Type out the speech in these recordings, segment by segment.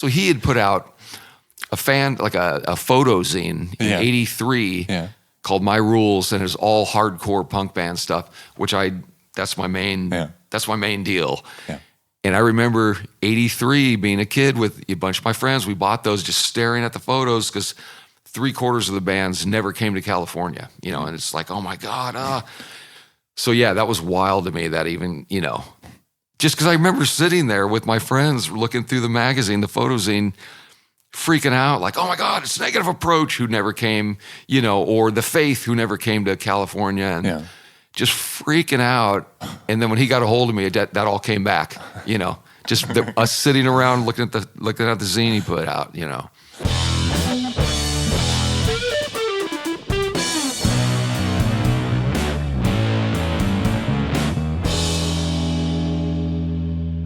So he had put out a photo zine in '83 called My Rules, and it's all hardcore punk band stuff, which that's my main deal. Yeah. And I remember '83 being a kid with a bunch of my friends. We bought those, just staring at the photos, because 3/4 of the bands never came to California, and it's like, oh my God. So yeah, that was wild to me, that even, just because I remember sitting there with my friends looking through the magazine, the photo zine, freaking out like, oh my God, it's Negative Approach who never came, or The Faith who never came to California, and just freaking out. And then when he got a hold of me, that all came back, just us sitting around looking at the zine he put out,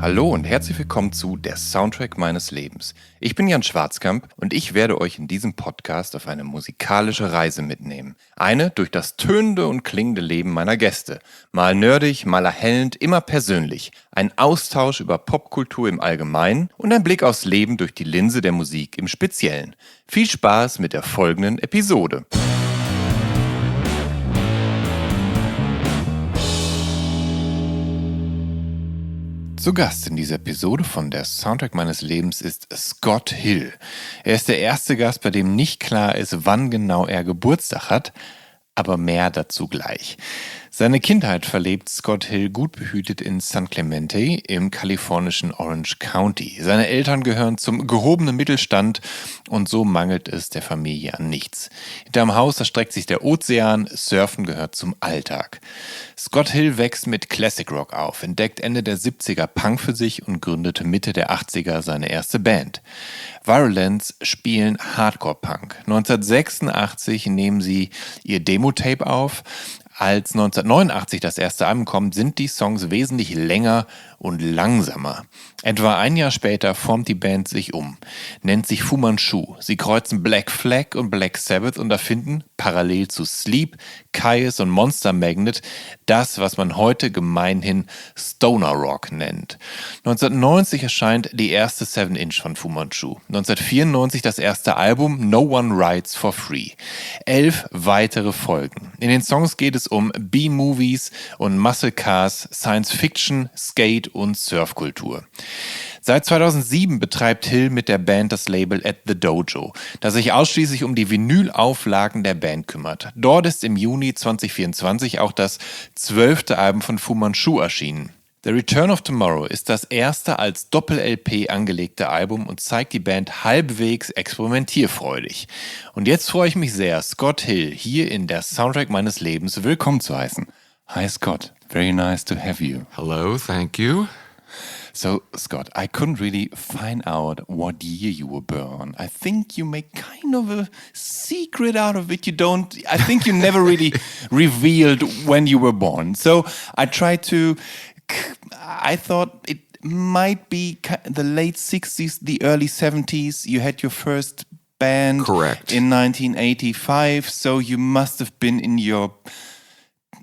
Hallo und herzlich willkommen zu Der Soundtrack meines Lebens. Ich bin Jan Schwarzkamps und ich werde euch in diesem Podcast auf eine musikalische Reise mitnehmen. Eine durch das tönende und klingende Leben meiner Gäste. Mal nerdig, mal erhellend, immer persönlich. Ein Austausch über Popkultur im Allgemeinen und ein Blick aufs Leben durch die Linse der Musik im Speziellen. Viel Spaß mit der folgenden Episode. Zu Gast in dieser Episode von Der Soundtrack meines Lebens ist Scott Hill. Er ist der erste Gast, bei dem nicht klar ist, wann genau er Geburtstag hat, aber mehr dazu gleich. Seine Kindheit verlebt Scott Hill gut behütet in San Clemente im kalifornischen Orange County. Seine Eltern gehören zum gehobenen Mittelstand und so mangelt es der Familie an nichts. Hinterm Haus erstreckt sich der Ozean, Surfen gehört zum Alltag. Scott Hill wächst mit Classic Rock auf, entdeckt Ende der 70er Punk für sich und gründete Mitte der 80er seine erste Band. Virulence spielen Hardcore-Punk. 1986 nehmen sie ihr Demo-Tape auf. Als 1989 das erste Album kommt, sind die Songs wesentlich länger und langsamer. Etwa ein Jahr später formt die Band sich um, nennt sich Manchu. Sie kreuzen Black Flag und Black Sabbath und erfinden, parallel zu Sleep, Kyuss und Monster Magnet, das, was man heute gemeinhin Stoner Rock nennt. 1990 erscheint die erste 7-Inch von Fu Manchu. 1994 das erste Album No One Writes for Free. 11 weitere folgen. In den Songs geht es um B-Movies und Muscle Cars, Science Fiction, Skate und Surfkultur. Seit 2007 betreibt Hill mit der Band das Label At The Dojo, das sich ausschließlich um die Vinyl-Auflagen der Band kümmert. Dort ist im Juni 2024 auch das 12. Album von Fu Manchu erschienen. The Return of Tomorrow ist das erste als Doppel-LP angelegte Album und zeigt die Band halbwegs experimentierfreudig. Und jetzt freue ich mich sehr, Scott Hill hier in der Soundtrack meines Lebens willkommen zu heißen. Hi Scott, very nice to have you. Hello, thank you. So, Scott, I couldn't really find out what year you were born. I think you make kind of a secret out of it. I think you never really revealed when you were born. So I thought it might be the late 60s, the early 70s. You had your first band. Correct. In 1985. So you must have been in your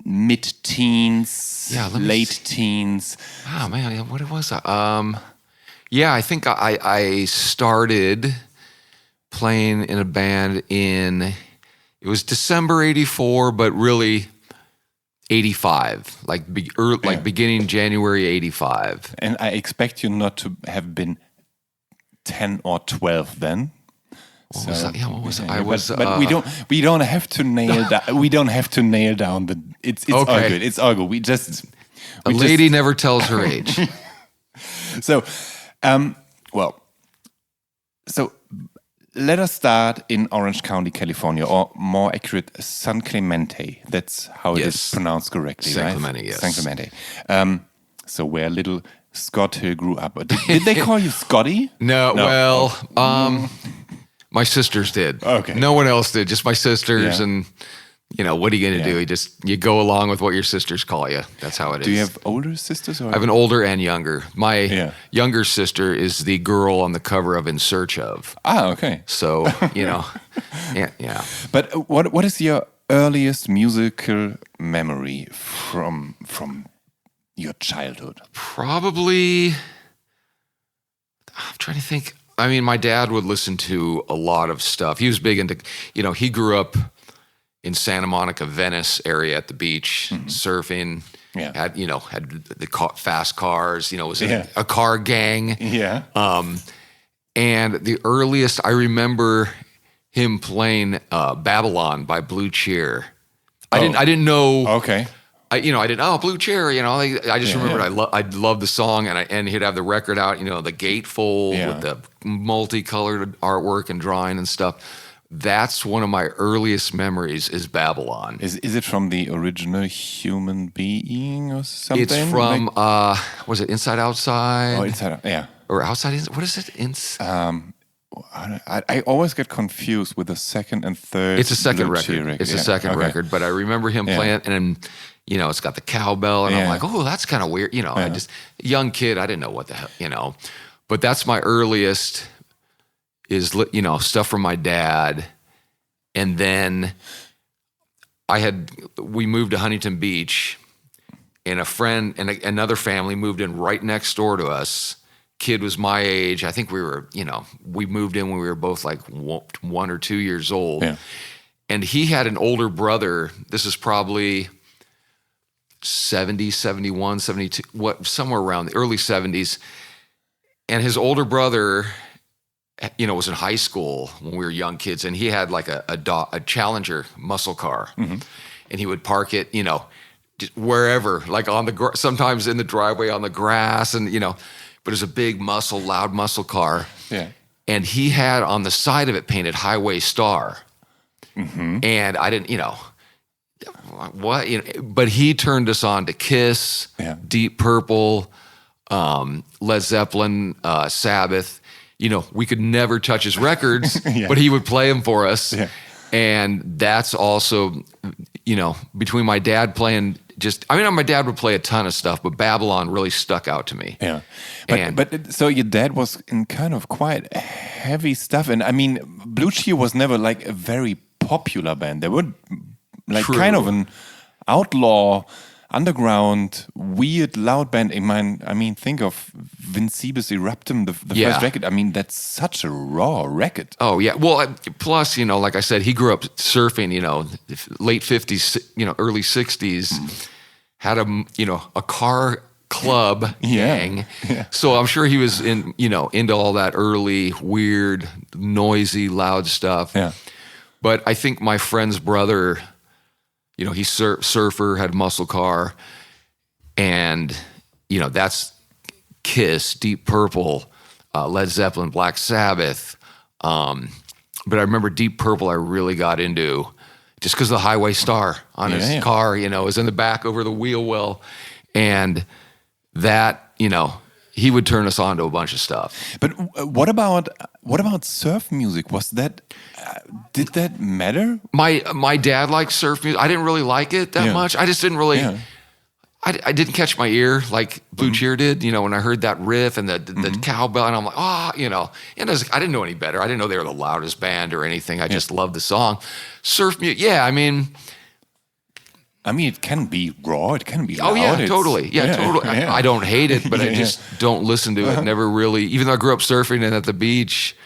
mid-teens, late teens. Oh man, what was that? I think I started playing in a band it was December '84, but really '85, beginning January '85. And I expect you not to have been 10 or 12 then. What was that? Yeah, what was it? But we don't have to nail down. We don't have to nail down the. It's okay. All good. It's all good. A lady never tells her age. So let us start in Orange County, California, or more accurate, San Clemente. That's how it is pronounced correctly, San right? Clemente, yes. San Clemente. So where little Scott Hill grew up. Did they call you Scotty? No. Well, my sisters did. Okay. No one else did, just my sisters. Yeah. And, what are you going to do? You go along with what your sisters call you. That's how it is. Do you have older sisters? Or? I have an older and younger. My younger sister is the girl on the cover of In Search Of. Ah, okay. So, yeah. But what is your earliest musical memory from your childhood? Probably, I'm trying to think. I mean, my dad would listen to a lot of stuff. He was big into, he grew up in Santa Monica, Venice area at the beach, surfing. Yeah. Had the fast cars. Was in a car gang. Yeah. And the earliest I remember him playing Babylon by Blue Cheer. I didn't know. Okay. I didn't. Blue Cheer. I just remembered I loved the song, and he'd have the record out. The gatefold with the multicolored artwork and drawing and stuff. That's one of my earliest memories is Babylon. Is it from the original Human Being or something? It's from was it Inside Outside? Oh, Inside Out. Yeah. Or Outside? What is it? I always get confused with the second and third. It's a second record. It's a second record, but I remember him playing, and it's got the cowbell, and I'm like, oh, that's kind of weird. I just young kid, I didn't know what the hell, But that's my earliest is stuff from my dad, and then we moved to Huntington Beach, and a friend and another family moved in right next door to us. Kid was my age. I think we were, we moved in when we were both like 1 or 2 years old. Yeah. And he had an older brother. This is probably 70, 71, 72, somewhere around the early 70s. And his older brother, was in high school when we were young kids. And he had like a Challenger muscle car. Mm-hmm. And he would park it, just wherever, like sometimes in the driveway on the grass and, but it was a big loud muscle car. Yeah. And he had on the side of it painted Highway Star. Mm-hmm. And I didn't, what? But he turned us on to Kiss, Deep Purple, Led Zeppelin, Sabbath. We could never touch his records, but he would play them for us. Yeah. And that's also, between my dad playing my dad would play a ton of stuff, but Babylon really stuck out to me. Yeah. But so your dad was in kind of quite heavy stuff. And I mean, Blue Cheer was never like a very popular band. They were like kind of an outlaw, underground, weird, loud band. I mean, think of Vincebus Eruptum, the first record. I mean, that's such a raw record. Oh, yeah. Well, plus, like I said, he grew up surfing, late 50s, early 60s, had a car club gang. Yeah. So I'm sure he was into all that early, weird, noisy, loud stuff. Yeah. But I think my friend's brother, he's surfer, had muscle car, and that's Kiss, Deep Purple, Led Zeppelin, Black Sabbath. But I remember Deep Purple I really got into just because of the Highway Star on his car, was in the back over the wheel well, and that he would turn us on to a bunch of stuff. But what about surf music? Was that did that matter? My dad liked surf music. I didn't really like it that much. I just didn't really. Yeah. I didn't catch my ear like Blue Cheer did. When I heard that riff and the cowbell, and I'm like, and I didn't know any better. I didn't know they were the loudest band or anything. I just loved the song. Surf music, I mean, it can be raw. It can be loud. Oh, yeah, totally. Yeah, totally. Yeah. I don't hate it, but I just don't listen to it. Never really, even though I grew up surfing and at the beach,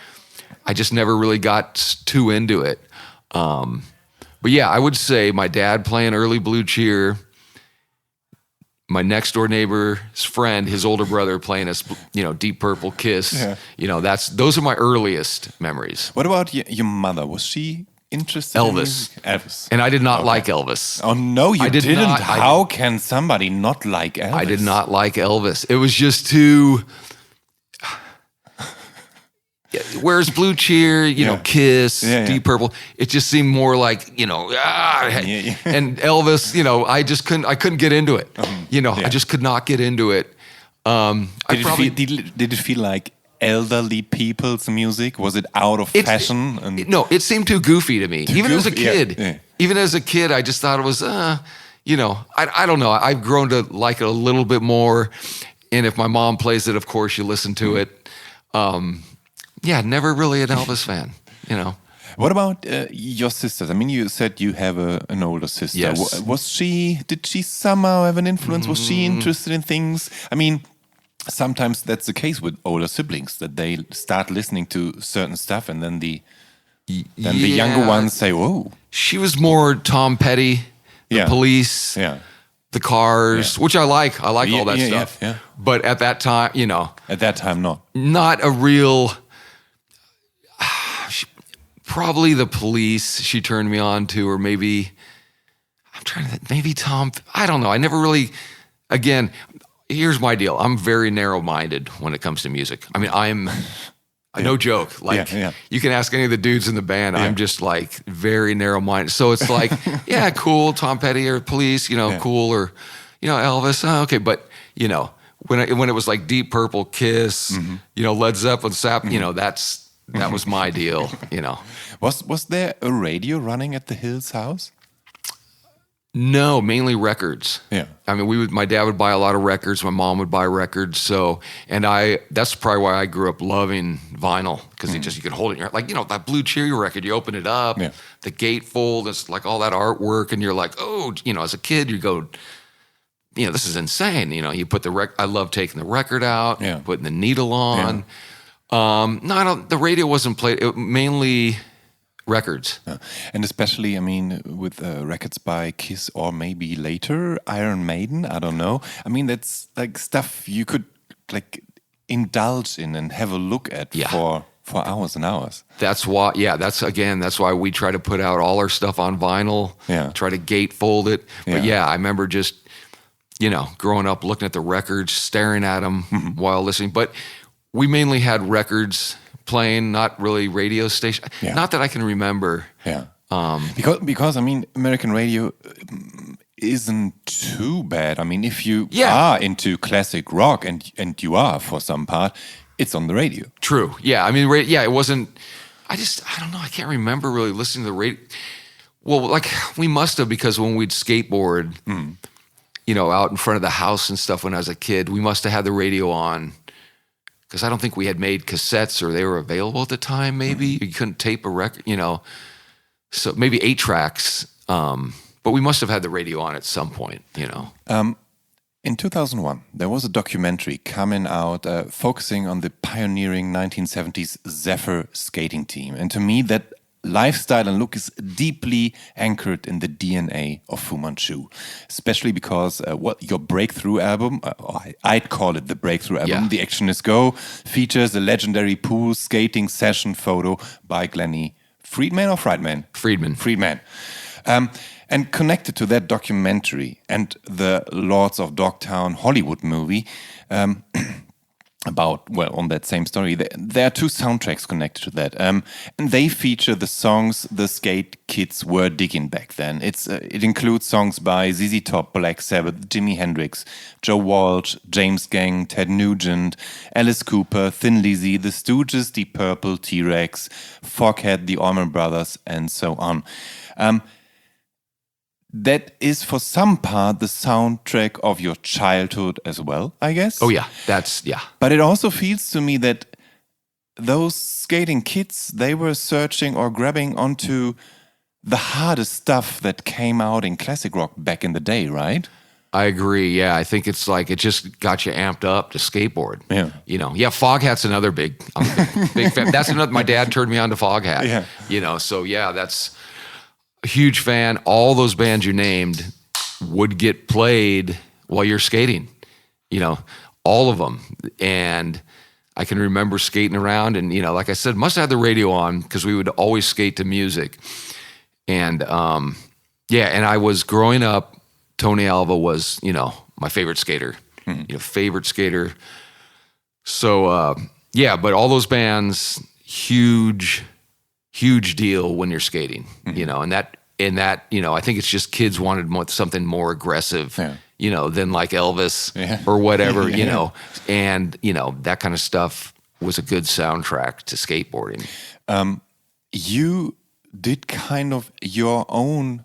I just never really got too into it. But yeah, I would say my dad playing early Blue Cheer, my next door neighbor's friend, his older brother playing us, Deep Purple, Kiss. Yeah. Those are my earliest memories. What about your mother? Was she interested Elvis. In Elvis. And I did not like Elvis. Oh, no, you didn't? How can somebody not like Elvis? I did not like Elvis. It was just too... Whereas Blue Cheer, Kiss, Deep Purple, it just seemed more like, and Elvis, I couldn't get into it. I just could not get into it. Did it feel like elderly people's music? Was it out of fashion? No, it seemed too goofy to me. Even as a kid. Even as a kid, I just thought it was, I don't know. I've grown to like it a little bit more. And if my mom plays it, of course, you listen to it. Never really an Elvis fan, What about your sisters? I mean, you said you have an older sister. Yes. Did she somehow have an influence? Was she interested in things? I mean, sometimes that's the case with older siblings, that they start listening to certain stuff and then the younger ones say, "Whoa." She was more Tom Petty, the Police, the Cars, which I like. I like all that stuff. Yeah. But at that time, At that time, not a real. Probably the Police she turned me on to, or maybe I'm trying to think, maybe Tom. I don't know. I never really. Again, here's my deal. I'm very narrow-minded when it comes to music. I mean, I'm. No joke. Like, you can ask any of the dudes in the band. I'm just like very narrow-minded. So it's like, cool, Tom Petty or Police, cool, or, Elvis. Okay. But, when it was like Deep Purple, Kiss, Led Zeppelin, Sap, that was my deal, Was there a radio running at the Hills house? No, mainly records. Yeah. I mean, my dad would buy a lot of records. My mom would buy records. So, that's probably why I grew up loving vinyl, because you could hold it in your, like, that Blue Cheery record, you open it up, the gatefold, it's like all that artwork, and you're like, oh, as a kid, you go, this is insane. You put I love taking the record out, putting the needle on. The radio wasn't played, mainly records. And especially, I mean, with records by Kiss or maybe later Iron Maiden, I don't know. I mean, that's like stuff you could like indulge in and have a look at for hours and hours. That's why, that's why we try to put out all our stuff on vinyl, try to gatefold it. But I remember just, growing up, looking at the records, staring at them while listening. But we mainly had records playing, not really radio station. Not that I can remember. Because I mean, American radio isn't too bad. I mean, if you are into classic rock and you are for some part, it's on the radio. True. Yeah. I mean, it wasn't. I don't know. I can't remember really listening to the radio. Well, like we must have, because when we'd skateboard, out in front of the house and stuff when I was a kid, we must have had the radio on. Because I don't think we had made cassettes, or they were available at the time, maybe. You couldn't tape a record, so maybe 8 tracks. But we must have had the radio on at some point, In 2001, there was a documentary coming out focusing on the pioneering 1970s Zephyr skating team. And to me, that lifestyle and look is deeply anchored in the DNA of Fu Manchu, especially because your breakthrough album, I'd call it the breakthrough album, The Action Is Go, features a legendary pool skating session photo by Glennie Friedman or Friedman? Friedman. And connected to that documentary and the Lords of Dogtown Hollywood movie, on that same story, there are 2 soundtracks connected to that, and they feature the songs the skate kids were digging back then. It includes songs by ZZ Top, Black Sabbath, Jimi Hendrix, Joe Walsh, James Gang, Ted Nugent, Alice Cooper, Thin Lizzy, The Stooges, Deep Purple, T-Rex, Foghat, the Allman Brothers, and so on. That is, for some part, the soundtrack of your childhood as well, I guess. Oh, yeah. But it also feels to me that those skating kids, they were searching or grabbing onto the hardest stuff that came out in classic rock back in the day, right? I agree. Yeah, I think it's like it just got you amped up to skateboard. Yeah. Foghat's another big fan. That's another. My dad turned me on to Foghat. Yeah. So that's a huge fan. All those bands you named would get played while you're skating. All of them. And I can remember skating around, and like I said, must have had the radio on because we would always skate to music. And and I was growing up. Tony Alva was, my favorite skater, favorite skater. So, but all those bands, huge deal when you're skating, and that, I think it's just kids wanted something more aggressive, than like Elvis or whatever, and, that kind of stuff was a good soundtrack to skateboarding. You did kind of your own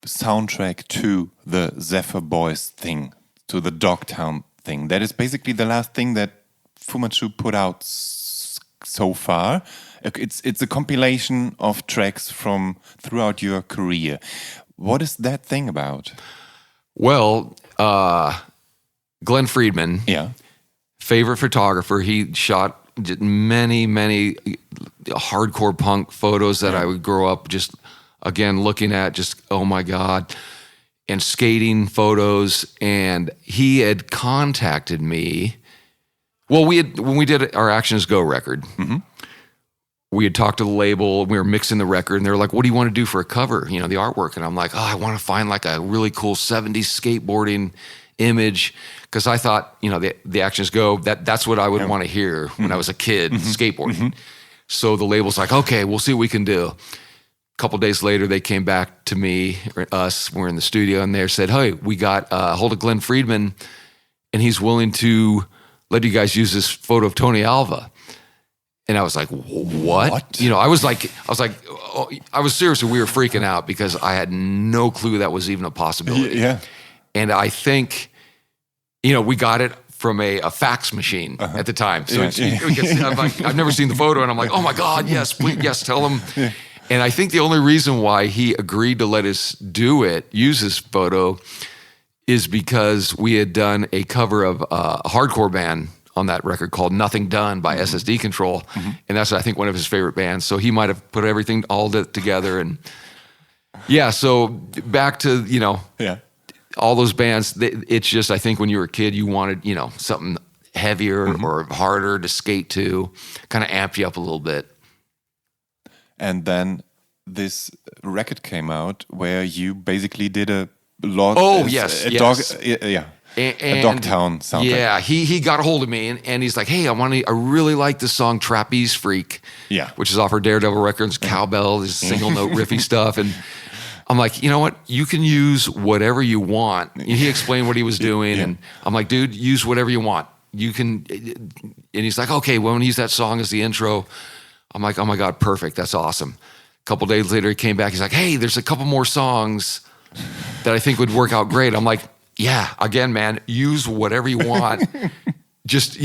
soundtrack to the Zephyr Boys thing, to the Dogtown thing. That is basically the last thing that Fu Manchu put out so far. It's a compilation of tracks from throughout your career. What is that thing about? Well, Glenn Friedman favorite photographer. He shot many hardcore punk photos that I would grow up just, again, looking at, just, oh my God, and skating photos. And he had contacted me. Well, when we did our Actions Go record, we had talked to the label, we were mixing the record, and they were like, what do you want to do for a cover, the artwork? And I'm like, I want to find like a really cool 70s skateboarding image, because I thought, the Actions Go, that's what I would want to hear when I was a kid, skateboarding. So the label's like, okay, we'll see what we can do. A couple days later, they came back to me, or us, we're in the studio, and they said, hey, we got a hold of Glenn Friedman, and he's willing to let you guys use this photo of Tony Alva. And I was like, what? I was seriously, we were freaking out because I had no clue that was even a possibility. Yeah. And I think, we got it from a fax machine at the time. So I'm like, I've never seen the photo, and I'm like, oh my God, yes, please, yes, tell him. Yeah. And I think the only reason why he agreed to let us use this photo, is because we had done a cover of a hardcore band on that record called Nothing Done by SSD Control. And that's, I think, one of his favorite bands. So he might have put everything all together. And so back to, all those bands, it's just, I think when you were a kid, you wanted, something heavier or harder to skate to, kind of amp you up a little bit. And then this record came out where you basically did a lot. Oh, yes. A Dogtown soundtrack. Yeah, he got a hold of me and he's like, hey, I really like this song Trapeze Freak, which is off our Daredevil Records, cowbell, this single note riffy stuff. And I'm like, you know what? You can use whatever you want. And he explained what he was doing, and I'm like, dude, use whatever you want. You can, and he's like, okay, well, I'm gonna use that song as the intro. I'm like, oh my God, perfect, that's awesome. A couple days later, he came back, he's like, hey, there's a couple more songs that I think would work out great. I'm like, yeah, again, man, use whatever you want. Just,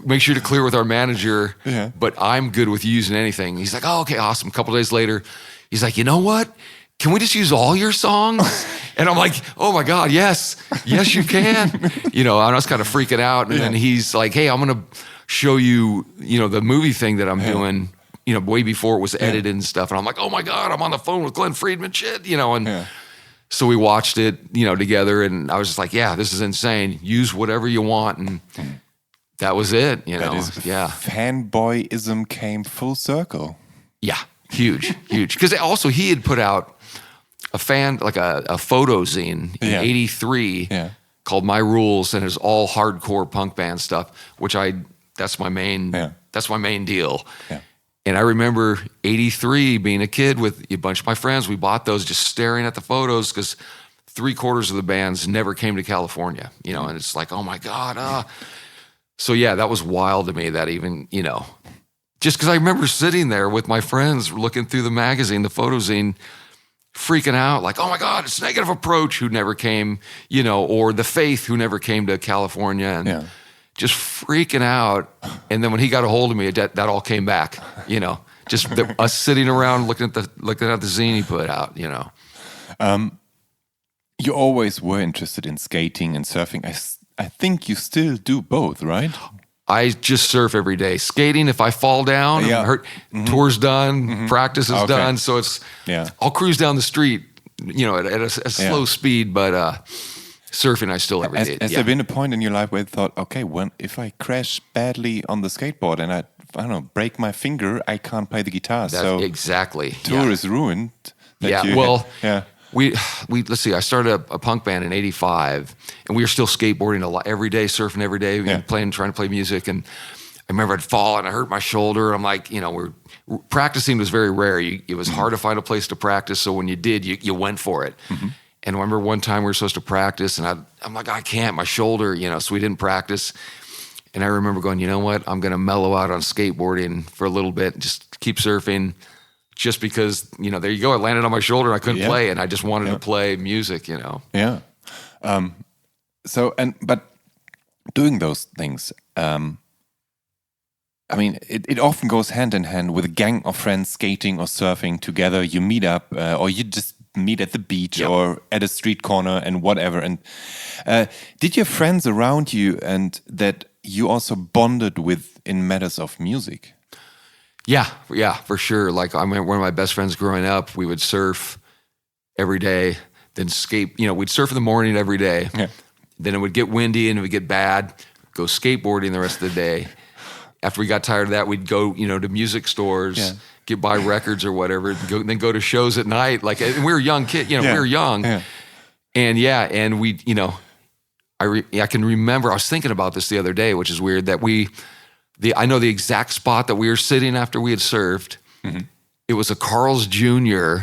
make sure to clear with our manager, but I'm good with using anything. He's like, oh, okay, awesome. A couple days later, he's like, you know what? Can we just use all your songs? And I'm like, oh my God, yes, you can. And I was kind of freaking out. And then he's like, hey, I'm going to show you, the movie thing that I'm doing, way before it was edited and stuff. And I'm like, oh my God, I'm on the phone with Glenn Friedman, shit, So we watched it, together, and I was just like, yeah, this is insane. Use whatever you want. And that was it, That is, fanboyism came full circle. Yeah, huge. Because also he had put out a photo zine in 83 called My Rules, and it's all hardcore punk band stuff, which that's my main deal. Yeah. And I remember 83 being a kid with a bunch of my friends. We bought those, just staring at the photos, because 3/4 of the bands never came to California, and it's like, oh my God. So yeah, that was wild to me, that even, just because I remember sitting there with my friends looking through the magazine, the photo zine, freaking out, like, oh my God, it's Negative Approach who never came, or The Faith who never came to California, and just freaking out. And then when he got a hold of me, that all came back, just us sitting around looking at the zine he put out, You always were interested in skating and surfing. I think you still do both, right? I just surf every day. Skating, if I fall down, I'm hurt. Tour's done, practice is done. So it's, I'll cruise down the street, at a slow speed, but surfing, I still every day. Has there been a point in your life where you thought, okay, if I crash badly on the skateboard and I don't know, break my finger, I can't play the guitar. So exactly. Tour is ruined. We let's see. I started a punk band in '85, and we were still skateboarding a lot every day, surfing every day, trying to play music. And I remember I'd fall and I hurt my shoulder. I'm like, practicing was very rare. It was hard to find a place to practice. So when you did, you went for it. And I remember one time we were supposed to practice, and I'm like, I can't, my shoulder, so we didn't practice. And I remember going, you know what? I'm going to mellow out on skateboarding for a little bit, and just keep surfing. Just because, there you go, it landed on my shoulder and I couldn't play, and I just wanted to play music, Yeah. But doing those things, it often goes hand in hand with a gang of friends skating or surfing together. You meet up, or you just meet at the beach or at a street corner and whatever. And did your friends around you and that you also bonded with in matters of music. Yeah, for sure. Like I mean, one of my best friends growing up, we would surf every day, then skate. We'd surf in the morning every day. Yeah. Then it would get windy and it would get bad. Go skateboarding the rest of the day. After we got tired of that, we'd go, to music stores, buy records or whatever, then go to shows at night. Like, and we were young kids, we were young. Yeah. And we, I can remember, I was thinking about this the other day, which is weird, that I know the exact spot that we were sitting after we had surfed. Mm-hmm. It was a Carl's Jr.,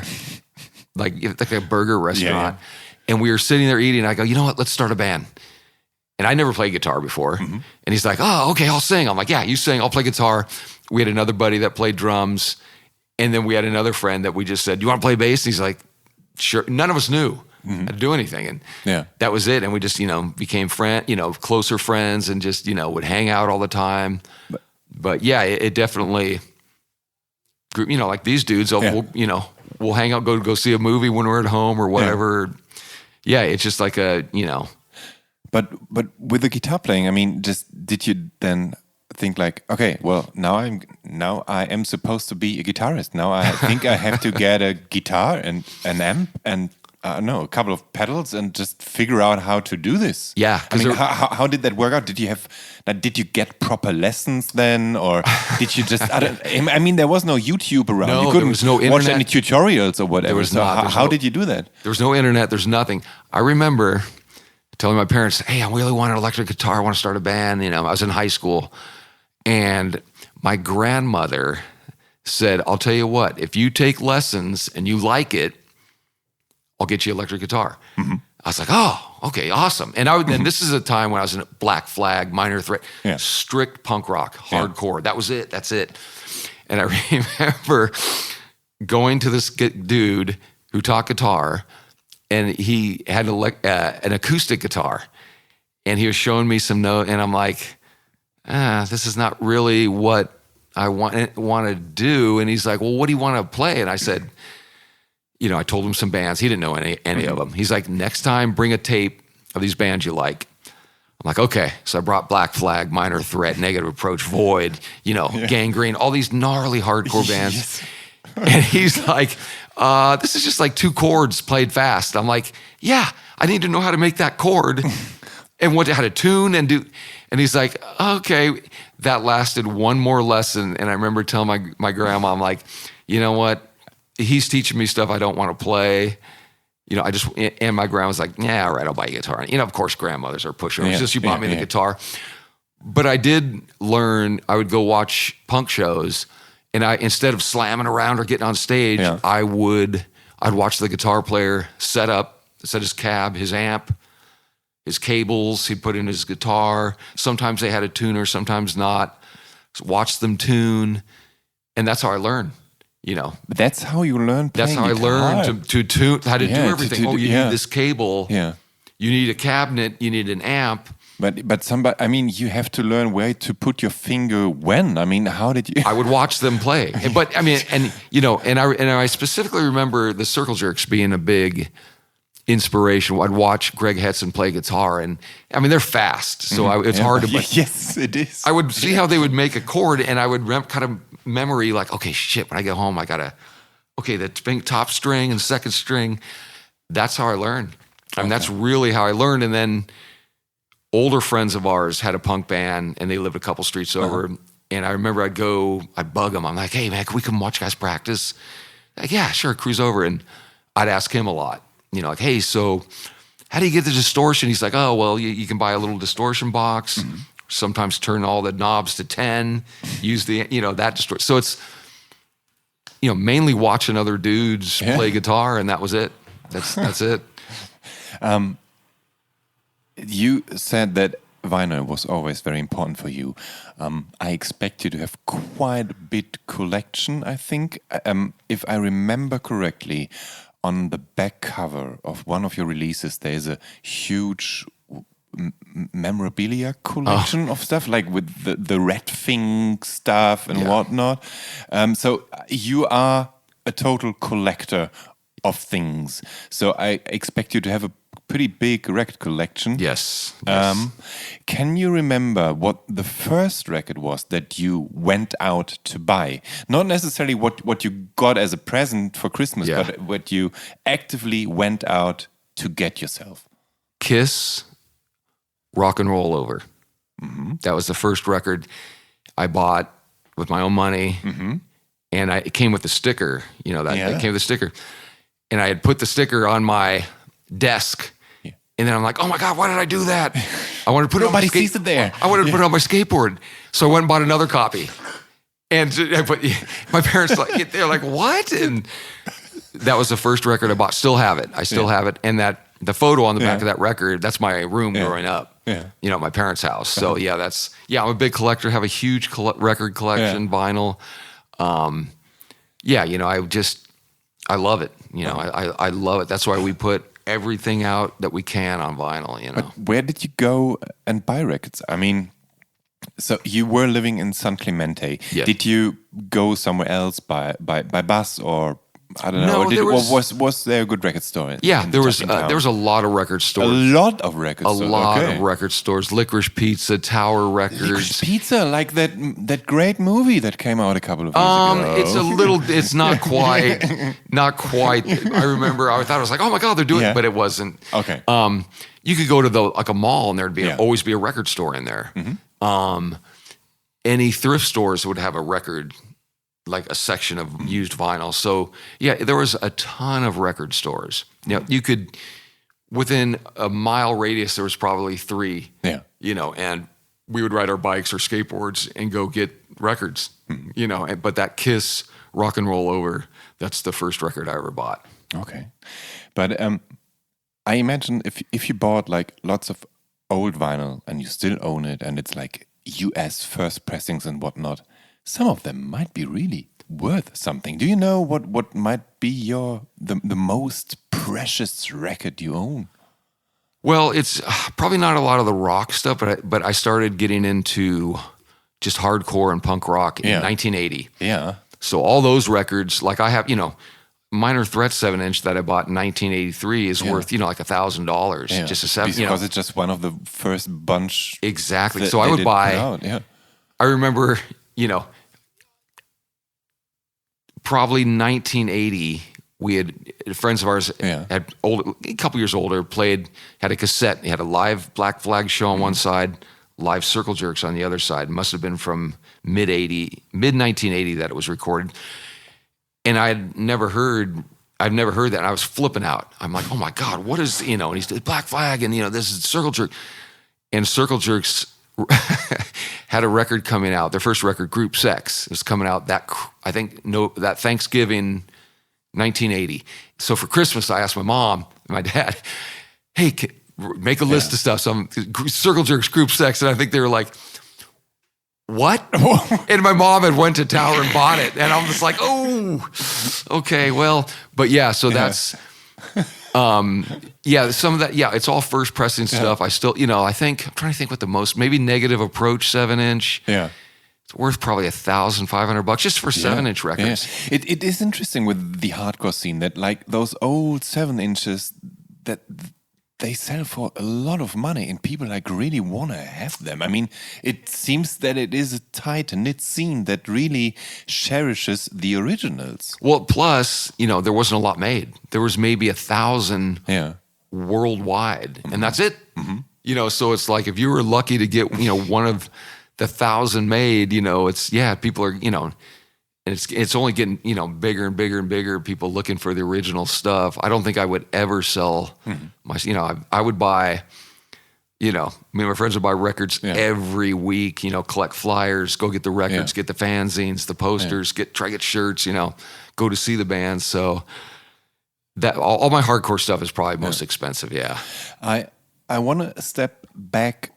like a burger restaurant. Yeah. And we were sitting there eating. I go, you know what? Let's start a band. And I never played guitar before. Mm-hmm. And he's like, oh, okay, I'll sing. I'm like, yeah, you sing, I'll play guitar. We had another buddy that played drums. And then we had another friend that we just said, you want to play bass? And he's like, sure. None of us knew how to do anything. And that was it. And we just, became closer friends and just, would hang out all the time. But yeah, it definitely, like these dudes, we'll hang out, go see a movie when we're at home or whatever. Yeah, it's just like But with the guitar playing, I mean, did you then think like, okay, well, now I am supposed to be a guitarist. Now I think I have to get a guitar and an amp and a couple of pedals and just figure out how to do this. Yeah, I mean, how did that work out? Did you get proper lessons then, or did you just? I mean, there was no YouTube around. No, you couldn't there was no watch internet. any tutorials or whatever. There was not. How did you do that? There was no internet. There's nothing. I remember telling my parents, hey, I really want an electric guitar. I want to start a band. I was in high school. And my grandmother said, I'll tell you what, if you take lessons and you like it, I'll get you an electric guitar. Mm-hmm. I was like, oh, okay, awesome. And and this is a time when I was in Black Flag, Minor Threat, strict punk rock, hardcore. That was it. That's it. And I remember going to this dude who taught guitar, and he had an acoustic guitar, and he was showing me some notes, and I'm like, this is not really what I want to do. And he's like, well, what do you want to play? And I said, I told him some bands. He didn't know any of them. He's like, next time, bring a tape of these bands you like. I'm like, okay. So I brought Black Flag, Minor Threat, Negative Approach, Void, Gangrene, all these gnarly hardcore bands. Yes. And he's like, this is just like 2 chords played fast. I'm like, yeah, I need to know how to make that chord and how to tune and do. And he's like, okay. That lasted one more lesson. And I remember telling my grandma, I'm like, you know what? He's teaching me stuff I don't want to play. And my grandma's like, yeah, all right, I'll buy you a guitar. Of course, grandmothers are pushing. It's just, she bought me the guitar. But I did learn, I would go watch punk shows, and instead of slamming around or getting on stage, I'd watch the guitar player set his cab, his amp, his cables, he'd put in his guitar. Sometimes they had a tuner, sometimes not. So watch them tune. And that's how I learned. But that's how you learn playing guitar. That's how I learned to tune, how to do everything. You need this cable. Yeah. You need a cabinet. You need an amp. But somebody, I mean, you have to learn where to put your finger when. I mean, how did you? I would watch them play. But I mean, and I specifically remember the Circle Jerks being a big inspiration. I'd watch Greg Hetson play guitar, and I mean, they're fast, so it's hard to. Yes, it is. I would see how they would make a chord, and I would kind of memory like, okay, shit. When I get home, I gotta, the top string and second string. That's how I learned. I mean, that's really how I learned. And then older friends of ours had a punk band, and they lived a couple streets over. And I remember I'd bug them. I'm like, hey man, can we come watch guys practice? Like, yeah, sure, cruise over. And I'd ask him a lot. Like, hey, so how do you get the distortion? He's like, oh, well, you can buy a little distortion box, sometimes turn all the knobs to 10, use the, that distortion. So it's, mainly watching other dudes play guitar, and that was it. That's it. You said that vinyl was always very important for you. I expect you to have quite a bit collection, I think. If I remember correctly, on the back cover of one of your releases, there's a huge memorabilia collection of stuff, like with the Red Thing stuff and whatnot. So you are a total collector of things. So I expect you to have a pretty big record collection. Yes. Can you remember what the first record was that you went out to buy? Not necessarily what you got as a present for Christmas, but what you actively went out to get yourself. Kiss, Rock and Roll Over. Mm-hmm. That was the first record I bought with my own money. Mm-hmm. And it came with the sticker, it came with the sticker. And I had put the sticker on my desk. Yeah. And then I'm like, oh my God, why did I do that? I wanted to put it on my Nobody sees it there. I wanted to put it on my skateboard. So I went and bought another copy. And my parents, they're like, what? And that was the first record I bought. Still have it. I still have it. And the photo on the back of that record, that's my room growing up. Yeah. At my parents' house. So I'm a big collector, have a huge record collection, vinyl. I love it. I love it. That's why we put everything out that we can on vinyl, But where did you go and buy records? I mean, so you were living in San Clemente. Yeah. Did you go somewhere else by bus or I don't know? Was there a good record store? There was a lot of record stores. A lot of record stores. A lot of record stores. Licorice Pizza, Tower Records. Licorice Pizza, like that great movie that came out a couple of years ago. It's not quite. I remember I thought it was like, oh my God, they're doing it, but it wasn't. Okay. You could go to a mall and there'd always be a record store in there. Mm-hmm. Any thrift stores would have a record, like a section of used vinyl. So there was a ton of record stores. You could, within a mile radius, there was probably 3. Yeah. And we would ride our bikes or skateboards and go get records. Mm-hmm. But that Kiss, Rock and Roll Over, that's the first record I ever bought. Okay. But I imagine if you bought like lots of old vinyl and you still own it and it's like US first pressings and whatnot, some of them might be really worth something. Do you know what might be the most precious record you own? Well, it's probably not a lot of the rock stuff, but I started getting into just hardcore and punk rock in 1980. Yeah. So all those records, like I have, Minor Threat 7-inch that I bought in 1983 is worth, like $1,000. Yeah. Just a 7, because it's just one of the first bunch. Exactly. So I would buy. I remember, probably 1980, we had friends of ours had a couple years older, had a cassette. He had a live Black Flag show on one side, live Circle Jerks on the other side. Must have been from mid 1980 that it was recorded. And I've never heard that. And I was flipping out. I'm like, oh my God, what is, and he's Black Flag and, this is Circle Jerk. And Circle Jerks had a record coming out. Their first record, Group Sex, was coming out that Thanksgiving 1980. So for Christmas, I asked my mom and my dad, hey, make a list of stuff. So Circle Jerks, Group Sex. And I think they were like, what? And my mom had went to Tower and bought it. And I'm just like, oh, okay, well, but so that's... some of that, it's all first pressing stuff. I still, I'm trying to think what the most, maybe Negative Approach 7-inch. Yeah. It's worth probably $1,500 just for 7-inch records. Yeah. It is interesting with the hardcore scene that like those old 7-inches that they sell for a lot of money and people like really want to have them. I mean, it seems that it is a tight-knit scene that really cherishes the originals. Well, plus, there wasn't a lot made. There was maybe 1,000 worldwide, and that's it. Mm-hmm. So it's like if you were lucky to get, one of the 1,000 made, it's, people are, and it's only getting, bigger and bigger and bigger. People looking for the original stuff. I don't think I would ever sell my. I would buy. Me and my friends would buy records every week. Collect flyers, go get the records, get the fanzines, the posters, try to get shirts. Go to see the bands. So that all my hardcore stuff is probably most expensive. Yeah. I want to step back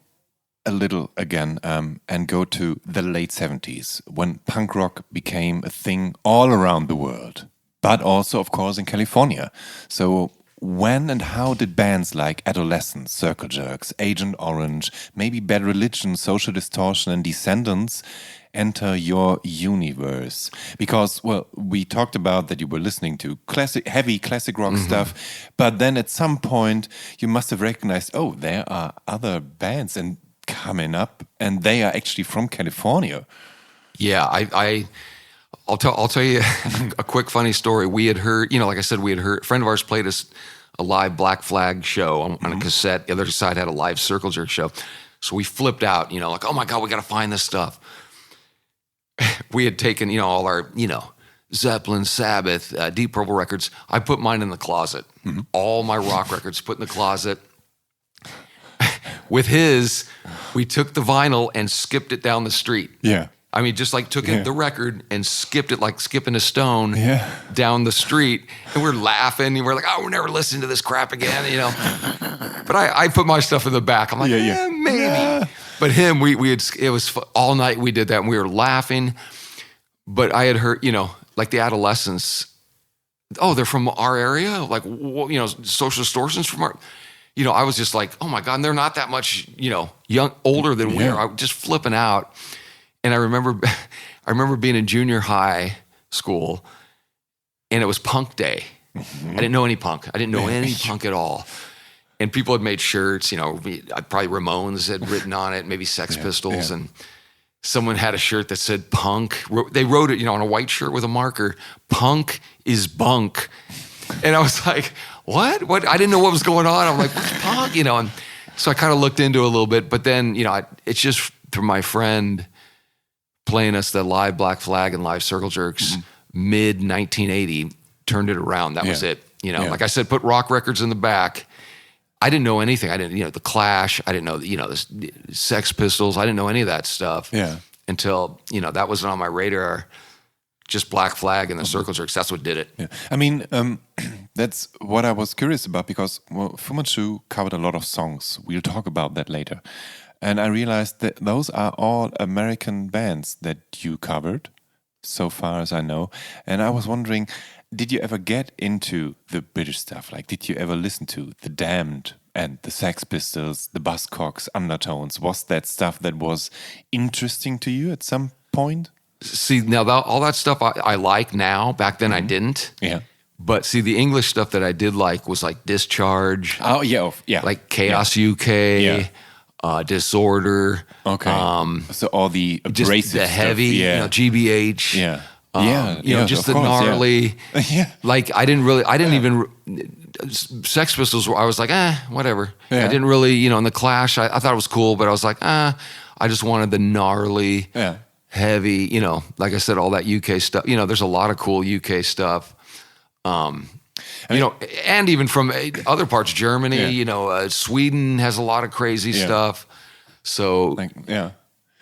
a little again and go to the late 70s when punk rock became a thing all around the world, but also, of course, in California. So when and how did bands like Adolescents, Circle Jerks, Agent Orange, maybe Bad Religion, Social Distortion and Descendants enter your universe? Because, well, we talked about that you were listening to heavy classic rock stuff, but then at some point you must have recognized, oh, there are other bands and coming up, and they are actually from California. Yeah, I'll tell you a quick funny story. We had heard, like I said, a friend of ours played us a live Black Flag show on a cassette. The other side had a live circle jerk show. So we flipped out, like, oh my God, we got to find this stuff. We had taken, all our, Zeppelin, Sabbath, Deep Purple records. I put mine in the closet. All my rock records put in the closet. With his, we took the vinyl and skipped it down the street. Yeah. I mean, just like took the record and skipped it like skipping a stone down the street. And we're laughing. And we're like, oh, we're never listening to this crap again, But I put my stuff in the back. I'm like, maybe. Yeah. But him, it was all night we did that. And we were laughing. But I had heard, like the Adolescents, oh, they're from our area? Like, Social Distortion's from our... I was just like, oh my God, and they're not that much, older than we are. I was just flipping out. And I remember being in junior high school, and it was punk day. I didn't know any punk. I didn't know any punk at all. And people had made shirts, probably Ramones had written on it, maybe Sex Pistols, and someone had a shirt that said punk. They wrote it, on a white shirt with a marker, punk is bunk. And I was like, what? I didn't know what was going on. I'm like, what's punk? And so I kind of looked into it a little bit, but then, it's just through my friend playing us the live Black Flag and live Circle Jerks mid 1980, turned it around. That was it. Like I said, put rock records in the back. I didn't know anything. I didn't, the Clash. I didn't know, the Sex Pistols. I didn't know any of that stuff until, that wasn't on my radar. Just Black Flag and the Circle Jerks. That's what did it. Yeah. I mean, that's what I was curious about because, Fu Manchu covered a lot of songs. We'll talk about that later. And I realized that those are all American bands that you covered, so far as I know. And I was wondering, did you ever get into the British stuff? Like, did you ever listen to The Damned and the Sex Pistols, the Buzzcocks, Undertones? Was that stuff that was interesting to you at some point? See, now all that stuff I like now. Back then I didn't. Yeah. But see, the English stuff that I did like was like Discharge. Oh, yeah. Like Chaos UK. Yeah. Disorder. Okay. So all the abrasive just the heavy, stuff, GBH. Yeah. Just the gnarly. Yeah. Like I didn't even. Sex Pistols. I was like, whatever. Yeah. I didn't really, in the Clash. I thought it was cool, but I was like, I just wanted the gnarly, heavy. Like I said, all that UK stuff. There's a lot of cool UK stuff. And even from other parts, Germany, Sweden has a lot of crazy stuff. So, I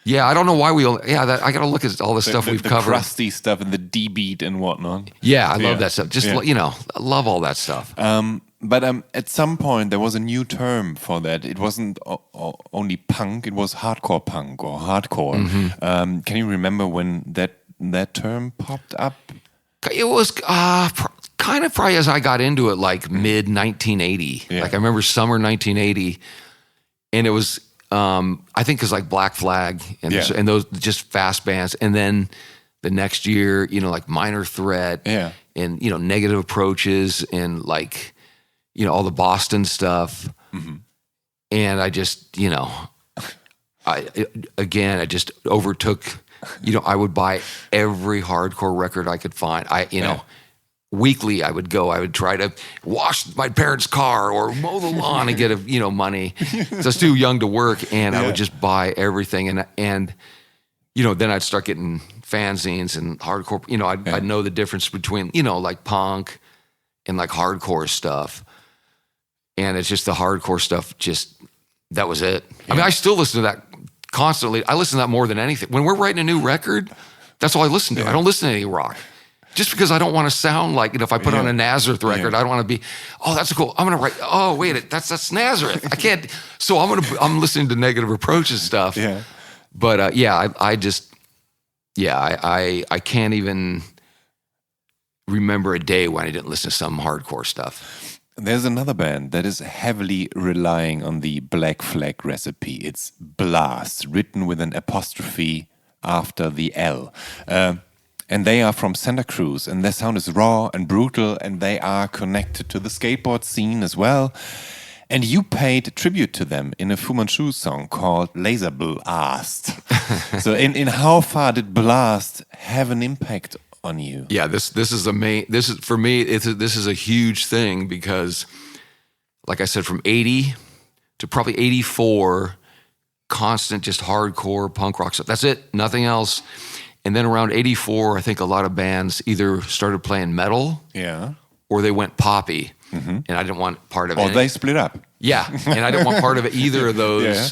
don't know why I got to look at all the stuff we've covered. The crusty stuff and the D-beat and whatnot. Yeah, I love that stuff. Just, I love all that stuff. But at some point, there was a new term for that. It wasn't only punk, it was hardcore punk or hardcore. Mm-hmm. Can you remember when that term popped up? It was kind of probably as I got into it, like mid 1980. Yeah. Like I remember summer 1980, and it was I think because like Black Flag and those just fast bands, and then the next year, like Minor Threat, and Negative Approaches, and like all the Boston stuff, and I just I just overtook. I would buy every hardcore record I could find. Weekly I would try to wash my parents' car or mow the lawn and get money. So I was too young to work, and I would just buy everything. And then I'd start getting fanzines and hardcore. I'd know the difference between, like punk and like hardcore stuff. And it's just the hardcore stuff, that was it. Yeah. I mean, I still listen to that constantly. I listen to that more than anything. When we're writing a new record, that's all I listen to. Yeah. I don't listen to any rock. Just because I don't want to sound like, if I put on a Nazareth record, I don't want to be, that's cool. I'm going to write, wait, that's Nazareth. I can't. So I'm listening to Negative Approaches stuff. Yeah. But I can't even remember a day when I didn't listen to some hardcore stuff. There's another band that is heavily relying on the Black Flag recipe. It's Blast, written with an apostrophe after the L. And they are from Santa Cruz, and their sound is raw and brutal, and they are connected to the skateboard scene as well. And you paid tribute to them in a Fu Manchu song called Laser Blast. So in how far did Blast have an impact on you? Yeah, this is for me, this is a huge thing because, like I said, from 80 to probably 84, constant just hardcore punk rock stuff. That's it, nothing else. And then around 84, I think a lot of bands either started playing metal or they went poppy. Mm-hmm. And I didn't want part of it. Or they split up. Yeah, and I didn't want part of it, either of those. Yeah.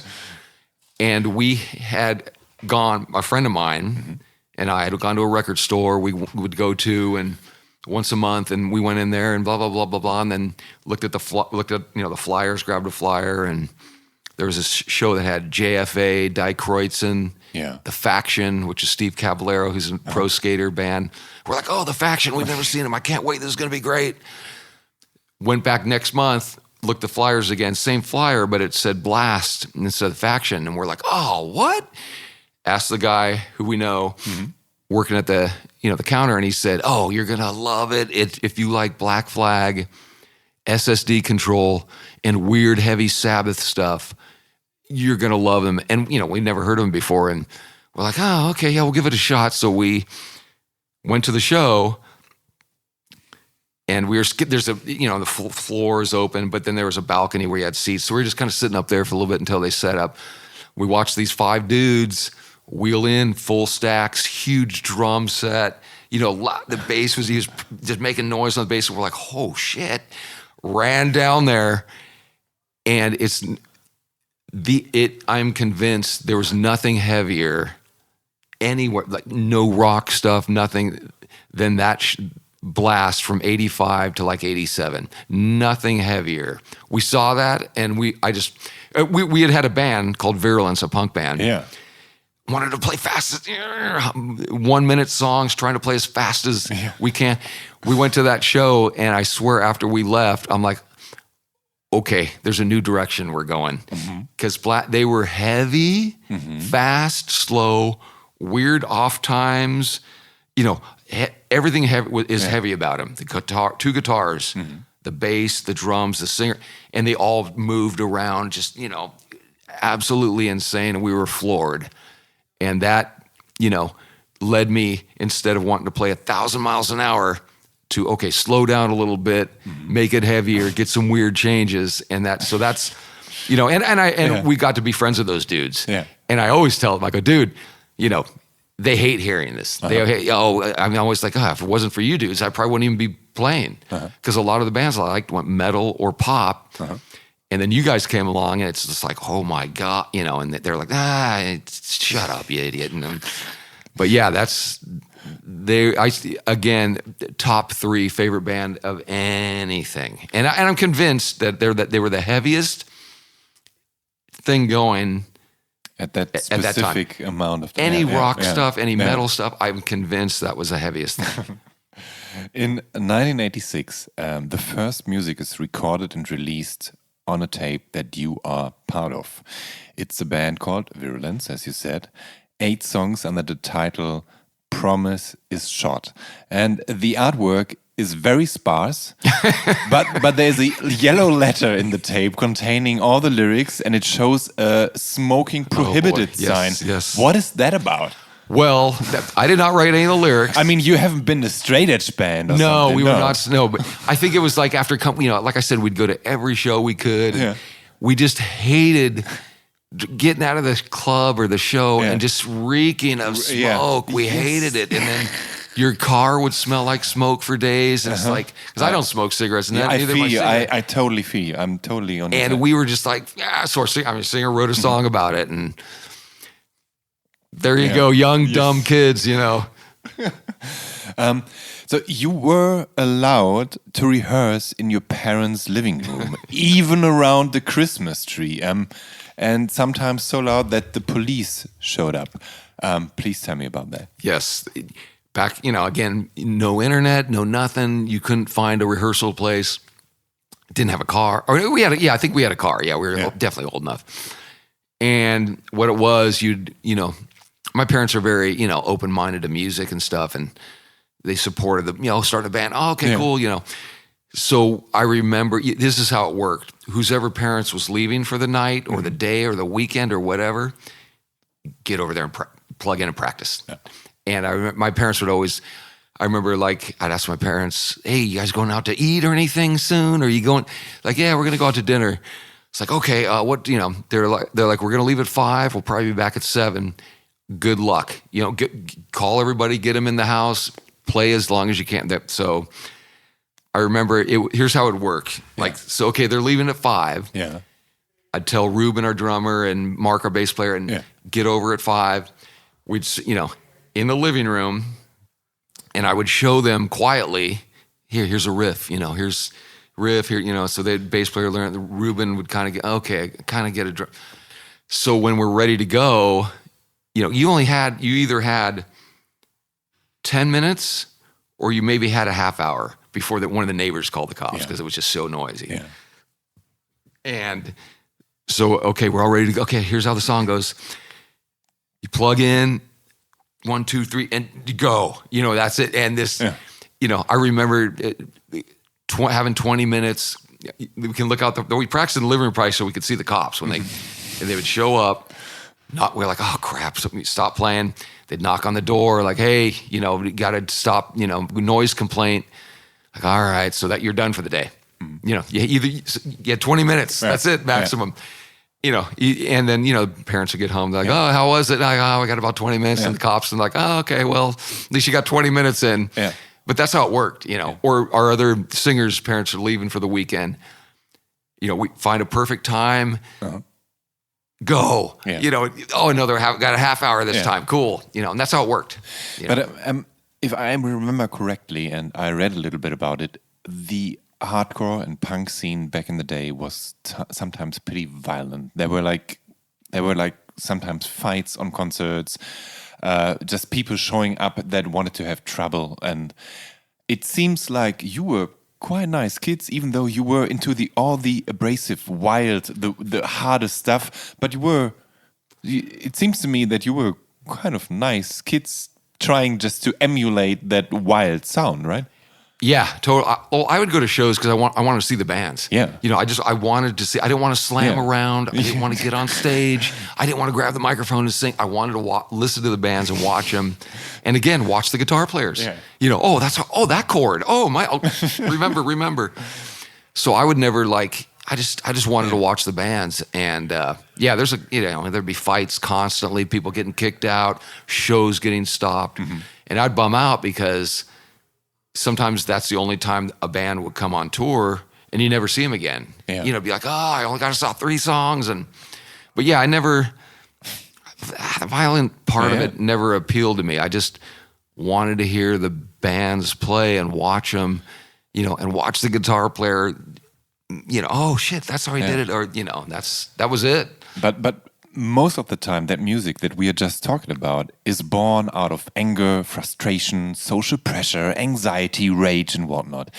And we had gone, a friend of mine and I had gone to a record store we would go to and once a month, and we went in there and blah, blah, blah, blah, blah, and then looked at the flyers, grabbed a flyer, and there was this show that had JFA, Die Kreutzen, The Faction, which is Steve Caballero, who's a pro skater band. We're like, oh, The Faction, we've never seen them. I can't wait, this is going to be great. Went back next month, looked at the flyers again, same flyer, but it said Blast instead of Faction. And we're like, oh, what? Asked the guy who we know working at the counter, and he said, oh, you're going to love it. If you like Black Flag, SSD Control, and weird heavy Sabbath stuff, you're going to love them. And, we never heard of them before. And we're like, oh, okay, yeah, we'll give it a shot. So we went to the show. And we were, there's the floor is open, but then there was a balcony where you had seats. So we were just kind of sitting up there for a little bit until they set up. We watched these 5 dudes wheel in, full stacks, huge drum set. The bass he was just making noise on the bass. And we're like, oh shit. Ran down there, and I'm convinced there was nothing heavier anywhere, like no rock stuff, nothing than that Blast from 85 to like 87. Nothing heavier. We saw that, and we had a band called Virulence, a punk band. Yeah. Wanted to play fast, 1 minute songs, trying to play as fast as we can. We went to that show, and I swear after we left, I'm like, okay, there's a new direction we're going. Because they were heavy, fast, slow, weird off times, everything is heavy about him. The guitar, 2 guitars, the bass, the drums, the singer, and they all moved around, just absolutely insane. And we were floored, and that led me, instead of wanting to play 1,000 miles an hour, to okay, slow down a little bit, make it heavier, get some weird changes, and that's we got to be friends with those dudes. Yeah. And I always tell them, I go, dude, they hate hearing this. I'm always like, if it wasn't for you dudes, I probably wouldn't even be playing. Because a lot of the bands I liked went metal or pop. And then you guys came along, and it's just like, oh my God, and they're like, shut up, you idiot. But yeah, again, top 3 favorite band of anything. And I'm convinced that they were the heaviest thing going at that specific amount of time. Any rock stuff, any metal stuff, I'm convinced that was the heaviest thing. In 1986, the first music is recorded and released on a tape that you are part of. It's a band called Virulence, as you said. 8 songs under the title Promise is Shot. And the artwork is very sparse, but there's a yellow letter in the tape containing all the lyrics, and it shows a smoking prohibited sign. Yes. What is that about? Well, I did not write any of the lyrics. I mean, you haven't been a straight edge band or something. No, we were not. No, but I think it was like after, like I said, we'd go to every show we could. Yeah. We just hated getting out of the club or the show and just reeking of smoke. We hated it. And then your car would smell like smoke for days. And it's like, because I don't smoke cigarettes. And I feel you. I totally feel you. I'm totally on your side. And we were just like, so our singer wrote a song about it. And there you go, young, dumb kids, So you were allowed to rehearse in your parents' living room, even around the Christmas tree, and sometimes so loud that the police showed up. Please tell me about that. Yes. Back, again, no internet, no nothing. You couldn't find a rehearsal place. Didn't have a car. Or I think we had a car. Yeah, we were definitely old enough. And what it was, my parents are very, open-minded to music and stuff, and they supported starting a band. Oh, okay, cool, So I remember, this is how it worked. Whoever parents was leaving for the night or the day or the weekend or whatever, get over there and plug in and practice. Yeah. And I remember my parents would always, I'd ask my parents, hey, you guys going out to eat or anything soon? Or are you going, like, yeah, we're going to go out to dinner. It's like, okay, they're like, we're going to leave at 5. We'll probably be back at 7. Good luck. Call everybody, get them in the house, play as long as you can. So I remember here's how it worked. Yeah. Okay, they're leaving at 5. Yeah. I'd tell Ruben, our drummer, and Mark, our bass player, and get over at 5. We'd, in the living room, and I would show them quietly, here's a riff, here's riff here, so the bass player learned, Ruben would kind of get a drum. So when we're ready to go, you either had 10 minutes or you maybe had a half hour before one of the neighbors called the cops because it was just so noisy. Yeah. And so, okay, we're all ready to go. Okay, here's how the song goes. You plug in 1, 2, 3, and you go. That's it. And this, I remember having 20 minutes. We can look out we practiced in the living room probably so we could see the cops when they would show up. We're like, oh crap! So we stop playing. They'd knock on the door, like, hey, we got to stop. Noise complaint. Like, all right, so that you're done for the day. You had 20 minutes. Yeah. That's it, maximum. Yeah. And then, parents would get home. They're like, oh, how was it? Like, oh, we got about 20 minutes. Yeah. And the cops are like, oh, okay, well, at least you got 20 minutes in. Yeah. But that's how it worked, Or our other singers' parents are leaving for the weekend. We find a perfect time. Uh-huh. Go. Yeah. Got a half hour this time. Cool. And that's how it worked. But if I remember correctly, and I read a little bit about it, the hardcore and punk scene back in the day was sometimes pretty violent. There were like sometimes fights on concerts, just people showing up that wanted to have trouble. And it seems like you were quite nice kids, even though you were into all the abrasive, wild, the hardest stuff. But it seems to me that you were kind of nice kids trying just to emulate that wild sound, right? Yeah, totally. I would go to shows because I wanted to see the bands. Yeah. I wanted to see. I didn't want to slam around. I didn't want to get on stage. I didn't want to grab the microphone and sing. I wanted to listen to the bands and watch them, and again, watch the guitar players. Yeah. That chord. Remember. So I would never I just wanted to watch the bands, and there'd be fights constantly, people getting kicked out, shows getting stopped, and I'd bum out because sometimes that's the only time a band would come on tour and you never see them again. Yeah. Be like, oh, I only got to saw 3 songs. But I never, the violent part of it never appealed to me. I just wanted to hear the bands play and watch them, and watch the guitar player, oh shit, that's how he did it. Or, that was it. But most of the time, that music that we are just talking about is born out of anger, frustration, social pressure, anxiety, rage, and whatnot.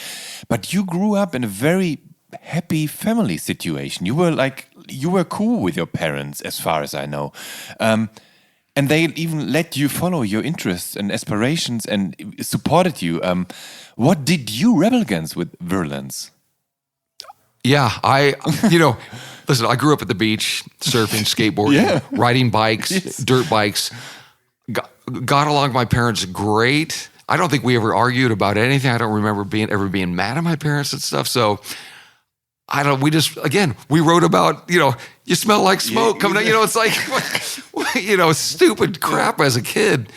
But you grew up in a very happy family situation. You were cool with your parents, as far as I know. And they even let you follow your interests and aspirations and supported you. What did you rebel against with violence? Yeah, listen, I grew up at the beach, surfing, skateboarding, riding bikes, dirt bikes. Got along with my parents great. I don't think we ever argued about anything. I don't remember ever being mad at my parents and stuff. So we wrote about, you smell like smoke coming out. It's like, stupid crap as a kid.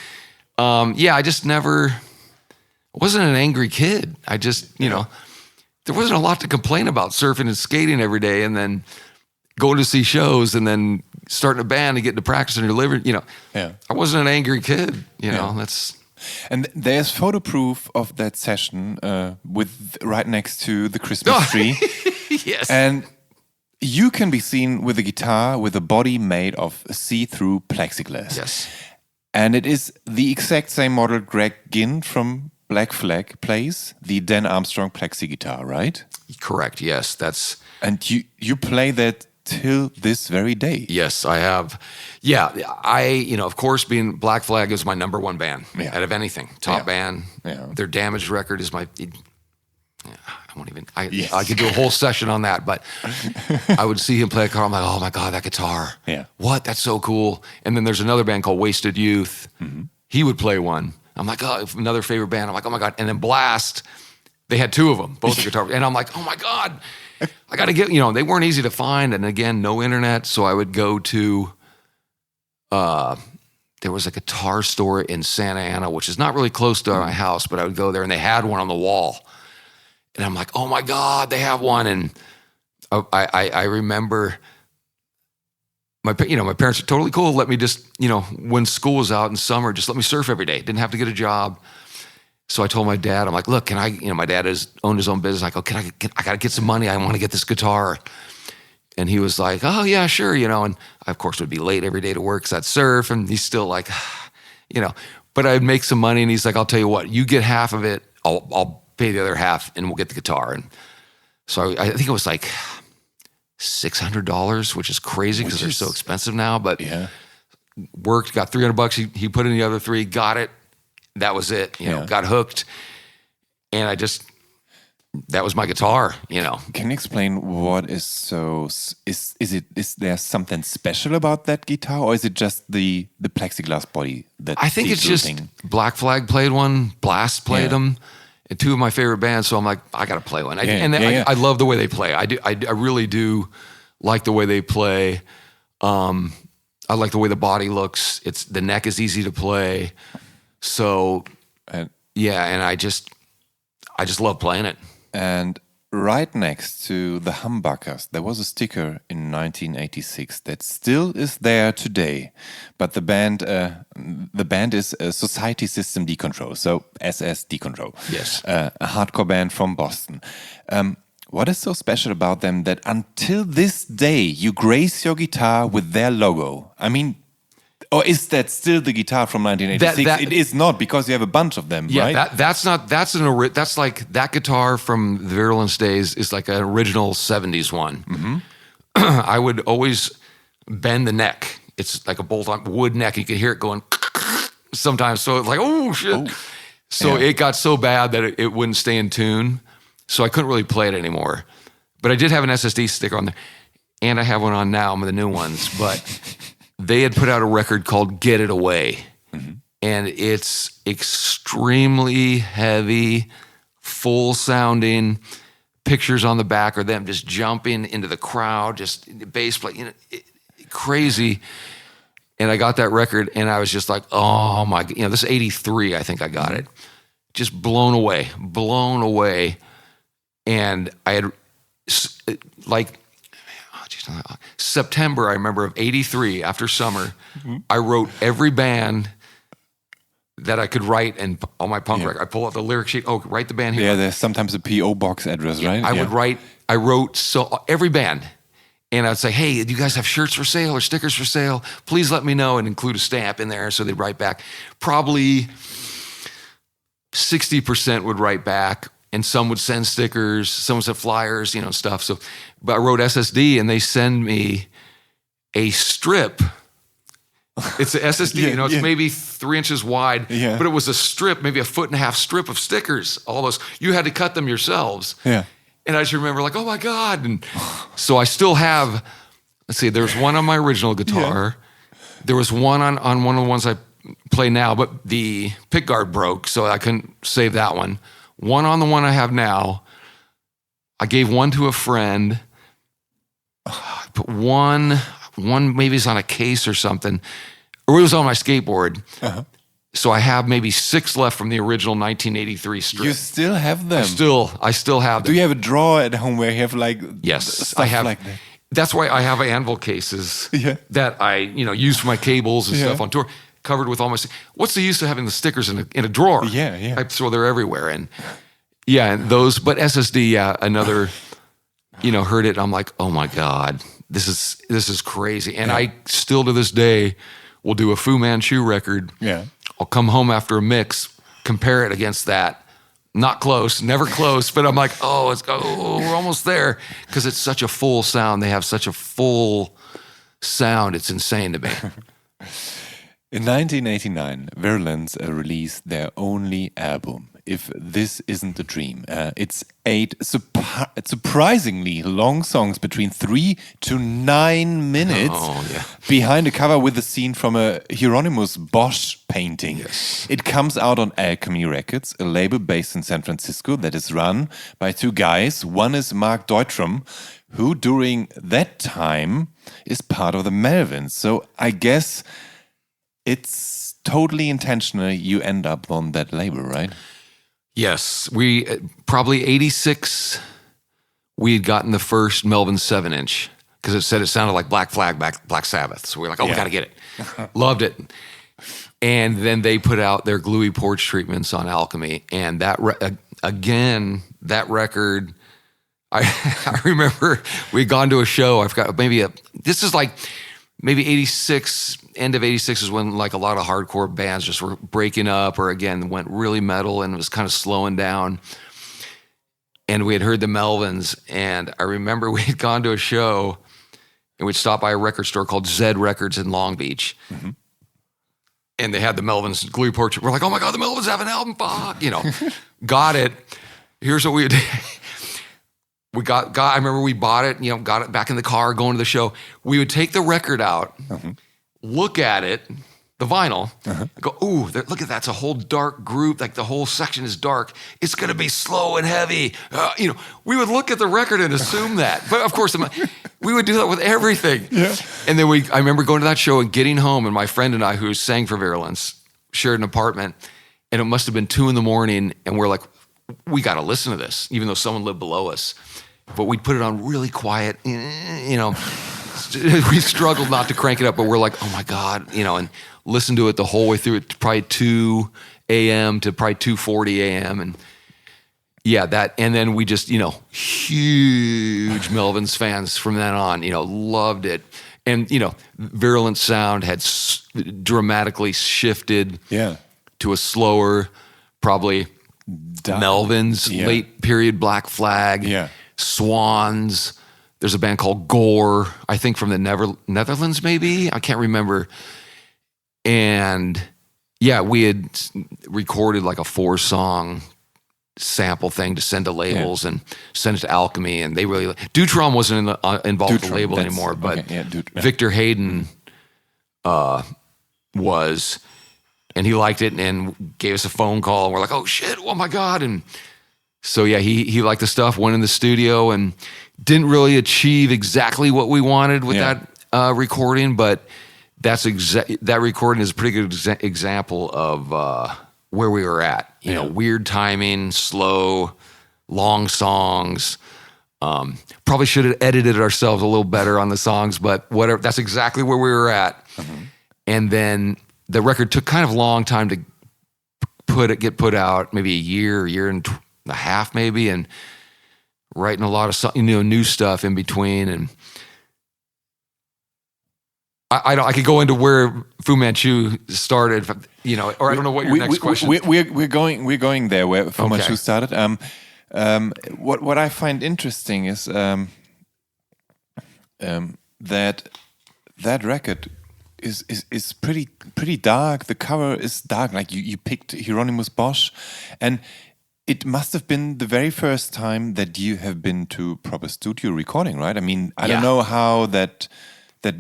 I just never wasn't an angry kid. I just, there wasn't a lot to complain about surfing and skating every day and then going to see shows and then starting a band and getting to practice in your living, I wasn't an angry kid, that's. And there's photo proof of that session with right next to the Christmas tree. Yes. And you can be seen with a guitar with a body made of see-through plexiglass. Yes. And it is the exact same model Greg Ginn from Black Flag plays, the Dan Armstrong plexi guitar, right? Correct, yes. And you play that till this very day. Yes, I have. Yeah, of course, being Black Flag is my number one band out of anything. Top band. Yeah. Their Damaged record is my... I could do a whole session on that, but I would see him play a guitar. I'm like, oh my God, that guitar. Yeah. What? That's so cool. And then there's another band called Wasted Youth. Mm-hmm. He would play one. I'm like, oh, another favorite band. I'm like, oh my God. And then Blast, they had two of them, both the guitar. And I'm like, oh my God, I got to get, they weren't easy to find. And again, no internet. So I would go to, there was a guitar store in Santa Ana, which is not really close to my house, but I would go there and they had one on the wall. And I'm like, oh my God, they have one. And I remember my parents are totally cool. Let me just, when school was out in summer, just let me surf every day. Didn't have to get a job. So I told my dad, I'm like, look, can I, my dad has owned his own business. I go, I got to get some money. I want to get this guitar. And he was like, oh yeah, sure. And I, of course, would be late every day to work because I'd surf. And he's still like, but I'd make some money. And he's like, I'll tell you what, you get half of it. I'll pay the other half and we'll get the guitar. And so I think it was like $600, which is crazy because they're so expensive now, but worked, got $300. He put in the other $3, got it. That was it, got hooked. And that was my guitar, Can you explain what is so, is there something special about that guitar, or is it just the plexiglass body? I think it's just Black Flag played one, Blast played them, and two of my favorite bands. So I'm like, I got to play one. I love the way they play. I really do like the way they play. I like the way the body looks. The neck is easy to play. So, and I just love playing it. And right next to the humbuckers, there was a sticker in 1986 that still is there today. But the band is Society System Decontrol, so SS Decontrol. Yes, a hardcore band from Boston. What is so special about them that until this day you grace your guitar with their logo? I mean, or is that still the guitar from 1986? It is not, because you have a bunch of them, right? That's like that guitar from the Virulence days is like an original 70s one. Mm-hmm. I would always bend the neck. It's like a bolt-on wood neck. You could hear it going sometimes. So it's like, oh shit. Oh. So it got so bad that it wouldn't stay in tune. So I couldn't really play it anymore. But I did have an SSD sticker on there. And I have one on now, the new ones. But they had put out a record called Get It Away. Mm-hmm. And it's extremely heavy, full sounding. Pictures on the back are them just jumping into the crowd, just bass play, crazy. And I got that record and I was just like, oh my, this is 83, I think I got it. Just blown away. And I had September, I remember, of 83, after summer, I wrote every band that I could write and on my punk record. I pull out the lyric sheet. Oh, write the band here. Yeah, there's sometimes a P.O. box address, right? I wrote every band. And I'd say, hey, do you guys have shirts for sale or stickers for sale? Please let me know, and include a stamp in there. So they'd write back. Probably 60% would write back. And some would send stickers, some would send flyers, stuff. So, but I wrote SSD, and they send me a strip. It's an SSD, it's maybe 3 inches wide, but it was a strip, maybe a 1.5 foot strip of stickers. All those, you had to cut them yourselves. Yeah. And I just remember like, oh my God. And so I still have, let's see, there's one on my original guitar. Yeah. There was one on one of the ones I play now, but the pickguard broke, so I couldn't save that one. One on the one I have now. I gave one to a friend. But one maybe is on a case or something. Or it was on my skateboard. Uh-huh. So I have maybe 6 left from the original 1983 strip. You still have them? I still have them. Do you have a drawer at home where you have yes, stuff I have, like that? That's why I have anvil cases that I use for my cables and stuff on tour. Covered with all my. What's the use of having the stickers in a drawer? So they're everywhere, and those. But SSD, another, heard it. And I'm like, oh my God, this is crazy. And I still to this day will do a Fu Manchu record. Yeah, I'll come home after a mix, compare it against that Not close, never close, but I'm like, we're almost there, because it's such a full sound. They have such a full sound. It's insane to me. In 1989, Virulence released their only album, If This Isn't a Dream. It's 8 surprisingly long songs between 3 to 9 minutes behind a cover with a scene from a Hieronymus Bosch painting. Yes. It comes out on Alchemy Records, a label based in San Francisco that is run by 2 guys. One is Mark Deutschram, who during that time is part of the Melvins. So I guess it's totally intentional you end up on that label, right? Yes. We probably 86, we had gotten the first Melvin 7-inch, because it sounded like Black Flag, Black Sabbath. So we were like, we got to get it. Loved it. And then they put out their Gluey Porch treatments on Alchemy. And that record, I remember we'd gone to a show. I forgot, this is like maybe 86, end of 86 is when like a lot of hardcore bands just were breaking up, or again, went really metal and was kind of slowing down. And we had heard the Melvins, and I remember we had gone to a show and we'd stopped by a record store called Zed Records in Long Beach. Mm-hmm. And they had the Melvins Gluey Porch. We're like, oh my God, the Melvins have an album, fuck, got it. Here's what we did. We got. I remember we bought it. Got it back in the car, going to the show. We would take the record out, look at it, the vinyl, and go, "Ooh, look at that! It's a whole dark group. Like the whole section is dark. It's gonna be slow and heavy." We would look at the record and assume that. But of course, we would do that with everything. Yeah. And then I remember going to that show and getting home, and my friend and I, who sang for Virulence, shared an apartment, and it must have been 2 a.m, and we're like, we got to listen to this, even though someone lived below us. But we'd put it on really quiet, we struggled not to crank it up, but we're like, oh my God, and listen to it the whole way through it, probably 2 a.m. to probably 2:40 a.m. And and then we just, huge Melvins fans from then on, loved it. And, Virulent sound had dramatically shifted to a slower, probably Melvins, late period Black Flag, Swans. There's a band called Gore, I think from the Netherlands, maybe? I can't remember. And we had recorded like a 4-song sample thing to send to labels and send it to Alchemy. And they really, Dutram wasn't involved with the label anymore, but Victor Hayden was, and he liked it and gave us a phone call. And we're like, oh shit, oh my God. And so he liked the stuff, went in the studio and didn't really achieve exactly what we wanted with that recording, but that recording is a pretty good example of where we were at. Weird timing, slow, long songs. Probably should have edited it ourselves a little better on the songs, but whatever. That's exactly where we were at. Mm-hmm. And then the record took kind of a long time to get put out, maybe a year and a half maybe, and writing a lot of new stuff in between. And I could go into where Fu Manchu started, or I don't know what your next question. We're going there where Fu Manchu started. What I find interesting is that record is pretty dark. The cover is dark. Like you picked Hieronymus Bosch, and it must have been the very first time that you have been to proper studio recording, right? I mean, I don't know how that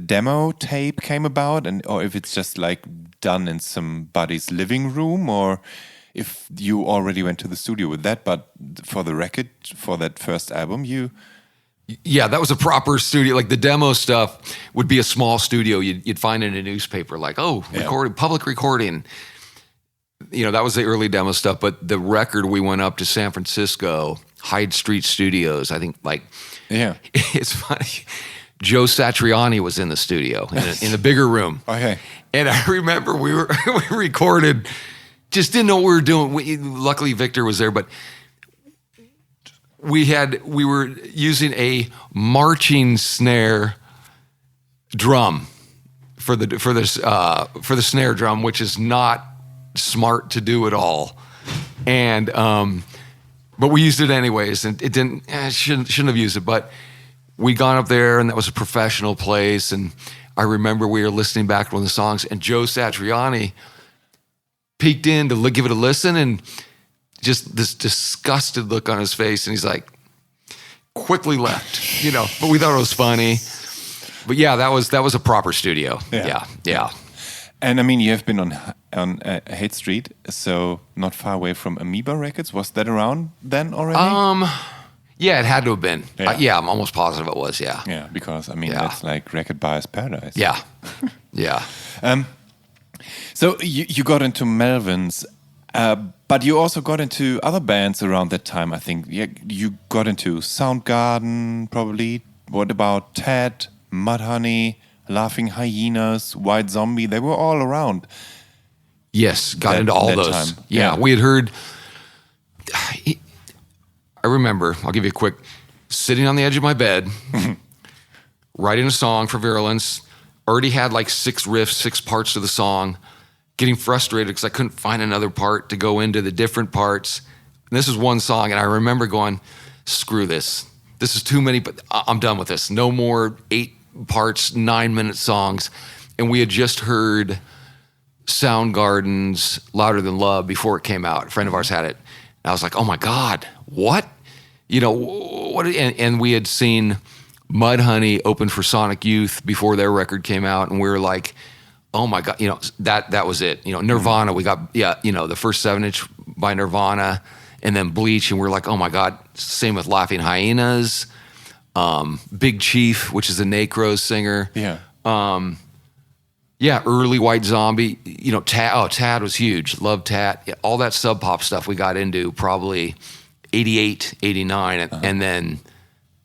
demo tape came about, or if it's just like done in somebody's living room, or if you already went to the studio with that. But for the record, for that first album, that was a proper studio. Like the demo stuff would be a small studio you'd find in a newspaper, like, recording, public recording. That was the early demo stuff. But the record, we went up to San Francisco, Hyde Street Studios. I think, it's funny. Joe Satriani was in the studio in the bigger room. Okay. And I remember we recorded, just didn't know what we were doing. Luckily, Victor was there, but we were using a marching snare drum for the snare drum, which is not smart to do at all. And But we used it anyways, and it didn't. Shouldn't have used it, but we'd gone up there, and that was a professional place. And I remember we were listening back to one of the songs, and Joe Satriani peeked in to give it a listen, and just this disgusted look on his face, and he's like, quickly left, But we thought it was funny. But yeah, that was a proper studio. Yeah. And I mean, you have been on Haight Street, so not far away from Amoeba Records. Was that around then already? Yeah, it had to have been. Yeah, I'm almost positive it was. Yeah. Yeah, because I mean that's like record buyer's paradise. Yeah. Yeah. So you got into Melvins, but you also got into other bands around that time. I think you got into Soundgarden, probably. What about Ted, Mudhoney, Laughing Hyenas, White Zombie? They were all around. Yes, got into all those. Time. Yeah, we had heard. I remember. I'll give you a quick. Sitting on the edge of my bed, writing a song for Virulence. Already had like 6 riffs, 6 parts to the song. Getting frustrated because I couldn't find another part to go into the different parts. And this is one song, and I remember going, "Screw this. This is too many. But I'm done with this. No more 8 parts, 9-minute songs." And we had just heard Soundgarden's "Louder Than Love" before it came out. A friend of ours had it. And I was like, "Oh my God, what?" What? And we had seen Mudhoney open for Sonic Youth before their record came out, and we were like, "Oh my God," that was it. Nirvana, we got the first 7-inch by Nirvana, and then Bleach, and we're like, "Oh my God." Same with Laughing Hyenas, Big Chief, which is the Necros singer. Yeah. Early White Zombie. Tad was huge. Loved Tad. Yeah, all that Sub Pop stuff we got into probably 88, 89, and then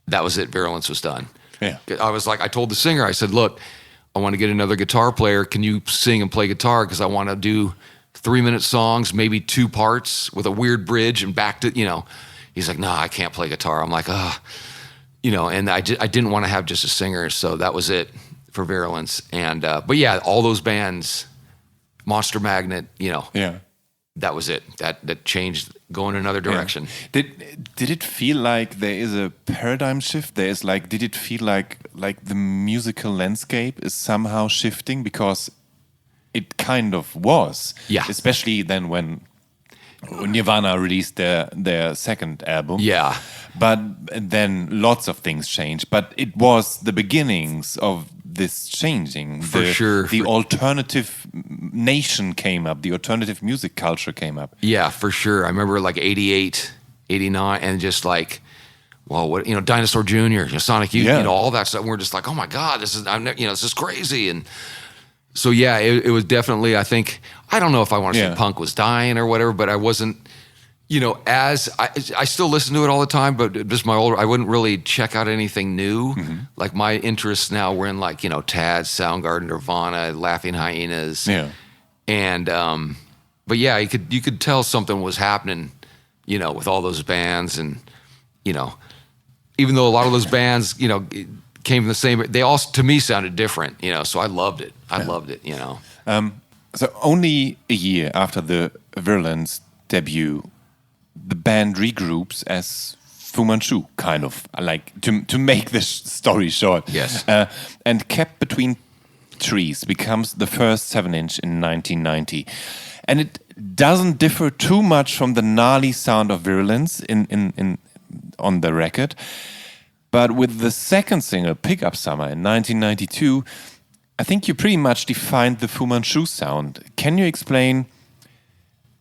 that was it. Virulence was done. Yeah. I told the singer, I said, "Look, I want to get another guitar player. Can you sing and play guitar? Because I want to do 3-minute songs, maybe 2 parts with a weird bridge and back to, He's like, "No, I can't play guitar." I'm like, and I didn't want to have just a singer, so that was it for Virulence. And but yeah, all those bands, Monster Magnet, Yeah. that was it. That changed, going another direction. Yeah. Did it feel like there is a paradigm shift? Did it feel like the musical landscape is somehow shifting? Because it kind of was. Yeah. Especially then when Nirvana released their second album. Yeah. But then lots of things changed. But it was the beginnings of this changing. For sure. The alternative nation came up. The alternative music culture came up. Yeah, for sure. I remember like 88, 89, and just like, well, what, Dinosaur Jr., Sonic Youth, all that stuff. And we're just like, oh my God, this is crazy. And so, yeah, it was definitely, I think, I don't know if I want to say punk was dying or whatever, but I wasn't, as I still listen to it all the time, but just I wouldn't really check out anything new. Mm-hmm. Like my interests now were in like, Tad, Soundgarden, Nirvana, Laughing Hyenas. Yeah. And, but yeah, you could tell something was happening, with all those bands. And, even though a lot of those bands, came from the same, they all, to me, sounded different, so I loved it. I loved it. So only a year after the Virulence debut, the band regroups as Fu Manchu, kind of, like, to make this story short. Yes. And Kept Between Trees becomes the first 7-inch in 1990. And it doesn't differ too much from the gnarly sound of Virulence on the record. But with the second single, Pickup Summer, in 1992, I think you pretty much defined the Fu Manchu sound. Can you explain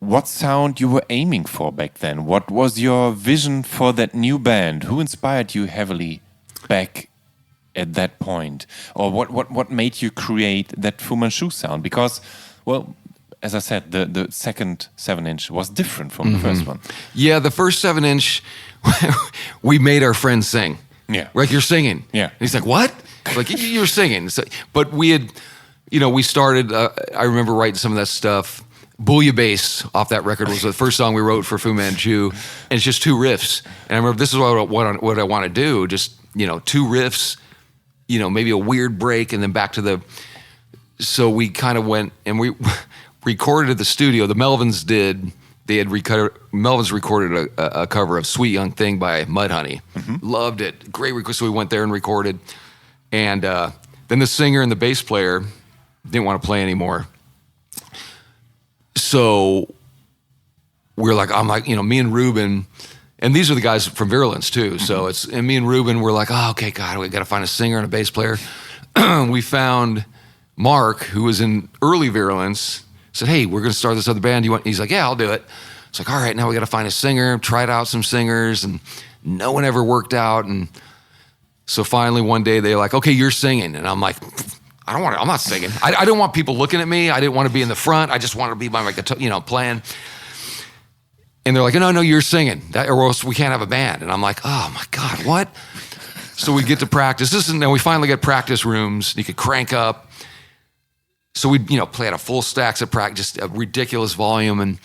what sound you were aiming for back then? What was your vision for that new band? Who inspired you heavily back at that point? Or what made you create that Fu Manchu sound? Because, well, as I said, the second 7-inch was different from the first one. Yeah, the first 7-inch, we made our friends sing. Yeah. Like, "You're singing." Yeah. And he's like, "What?" Like, "You're singing." So, but we had, we started, I remember writing some of that stuff. Bouillabaisse off that record was the first song we wrote for Fu Manchu. And it's just 2 riffs. And I remember this is what I want to do. Just, 2 riffs, maybe a weird break, and then back to so we kind of went and we recorded at the studio. The Melvins did they had Melvin's recorded a cover of Sweet Young Thing by Mudhoney. Loved it. Great request. So we went there and recorded. And then the singer and the bass player didn't want to play anymore. So we're like, me and Ruben, and these are the guys from Virulence too. So and me and Ruben were like, oh, okay, God, we got to find a singer and a bass player. We found Mark, who was in early Virulence, said, hey, we're going to start this other band. He's like, yeah, I'll do it. It's like, all right, now we got to find a singer. Tried out some singers, and no one ever worked out. And so finally one day they're like, okay, you're singing. And I'm like, I'm not singing. I don't want people looking at me. I didn't want to be in the front. I just wanted to be by my guitar, playing. And they're like, no, you're singing, or else we can't have a band. And I'm like, oh my God, what? So we get to practice. And we finally get practice rooms. You could crank up. So we, play at a full stacks of practice, a ridiculous volume. And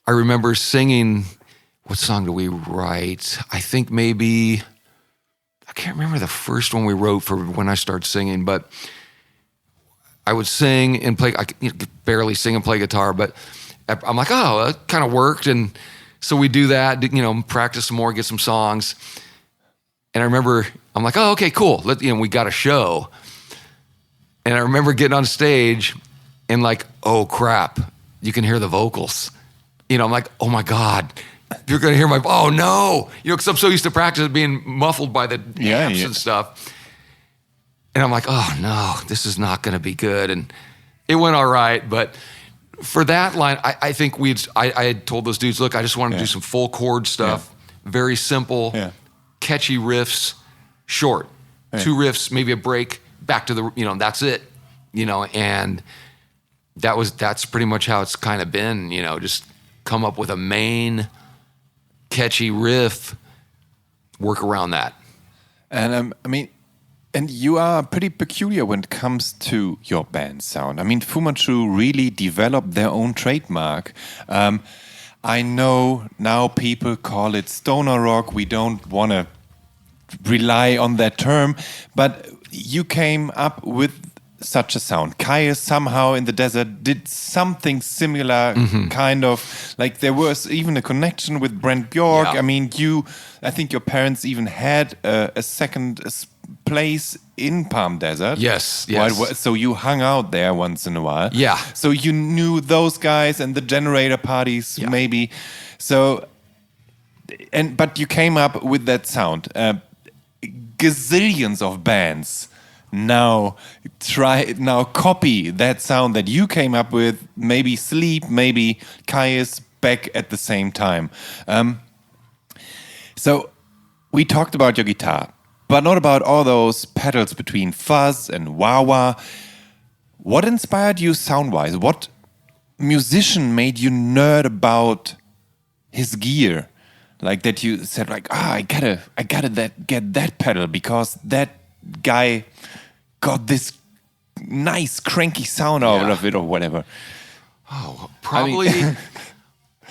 I remember singing, what song did we write? I think maybe, I can't remember the first one we wrote for when I started singing, but I would sing and play, I could barely sing and play guitar, but I'm like, oh, that kind of worked. And so we do that, practice some more, get some songs. And I remember, I'm like, oh, okay, cool. We got a show. And I remember getting on stage and like, oh crap, you can hear the vocals. I'm like, oh my God, you're gonna hear oh no. Because I'm so used to practice being muffled by the amps and stuff. And I'm like, oh no, this is not gonna be good. And it went all right, but for that line, I think I had told those dudes, look, I just want to do some full chord stuff, very simple, catchy riffs, short, 2 riffs, maybe a break, back to the, that's it, and that's pretty much how it's kind of been, just come up with a main catchy riff, work around that. And and you are pretty peculiar when it comes to your band sound. Fu Manchu really developed their own trademark. I know now people call it stoner rock. We don't want to rely on that term, but you came up with such a sound. Caius somehow in the desert did something similar, kind of like there was even a connection with Brent Bjork. Yeah. I think your parents even had a second place in Palm Desert. Yes. So you hung out there once in a while. Yeah. So you knew those guys and the generator parties, maybe. So, but you came up with that sound. Gazillions of bands now copy that sound that you came up with. Maybe Sleep, maybe Caius, back at the same time. So we talked about your guitar, but not about all those pedals between fuzz and wah-wah. What inspired you sound-wise? What musician made you nerd about his gear? Like that you said, like, I gotta get that pedal because that guy got this nice cranky sound out of it or whatever. Oh, probably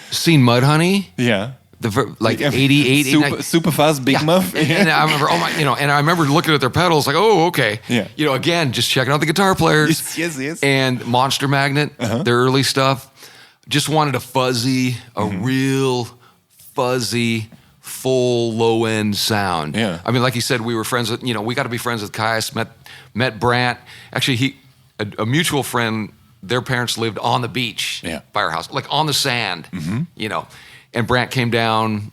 seen Mudhoney. Yeah. Like 88, super fast, big muff. And I remember, and I remember looking at their pedals, like, oh, okay. Yeah. Again, just checking out the guitar players. Yes. And Monster Magnet, their early stuff. Just wanted a real fuzzy, full low end sound. Yeah. Like you said, we were friends with, we got to be friends with Caius, met Brant. Actually, a mutual friend, their parents lived on the beach by our house, like on the sand, And Brant came down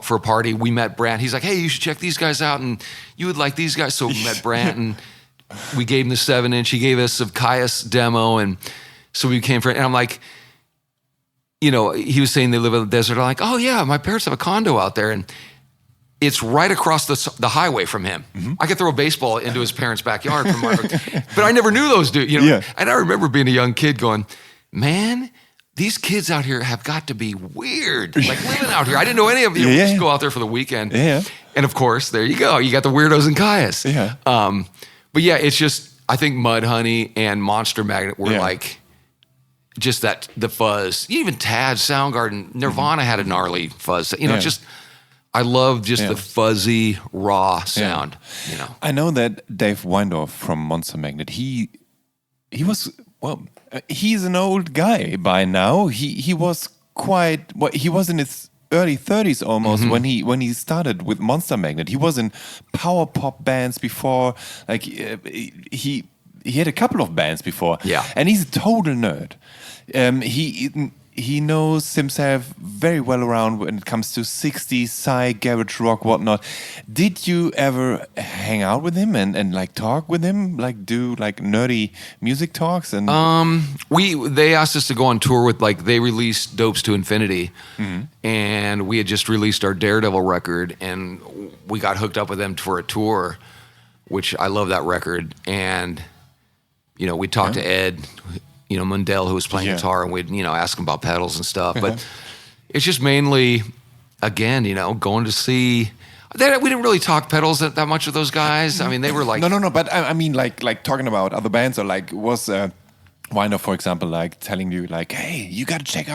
for a party. We met Brant. He's like, hey, you should check these guys out, and you would like these guys. So we met Brant, and we gave him the 7-inch. He gave us a Caius demo, and so we became friends. And I'm like, he was saying they live in the desert. I'm like, oh yeah, my parents have a condo out there, and it's right across the highway from him. I could throw a baseball into his parents' backyard but I never knew those dudes. And I remember being a young kid going, man, these kids out here have got to be weird, like living out here. I didn't know any of you. We just go out there for the weekend. Yeah. And of course, there you go. You got the weirdos in Caius. Yeah. But yeah, it's just, I think Mudhoney and Monster Magnet were like, just the fuzz. Even Tad, Soundgarden, Nirvana had a gnarly fuzz. I love just the fuzzy, raw sound. I know that Dave Weindorf from Monster Magnet, he was, he's an old guy by now. He was quite. Well, he was in his early 30s almost when he started with Monster Magnet. He was in power pop bands before. Like he had a couple of bands before. Yeah, and he's a total nerd. He knows himself very well around when it comes to 60s, psych, garage rock, whatnot. Did you ever hang out with him and like talk with him, like do like nerdy music talks? And they asked us to go on tour with, like, they released Dopes to Infinity, and we had just released our Daredevil record, and we got hooked up with them for a tour, which I love that record. And we talked to Ed, Mundell, who was playing guitar, and we'd, ask him about pedals and stuff. But it's just mainly, again, going to see. We didn't really talk pedals that much with those guys. I mean, they were like... No. But I mean, like talking about other bands, or like was Weiner, for example, like telling you, like, hey, you got to check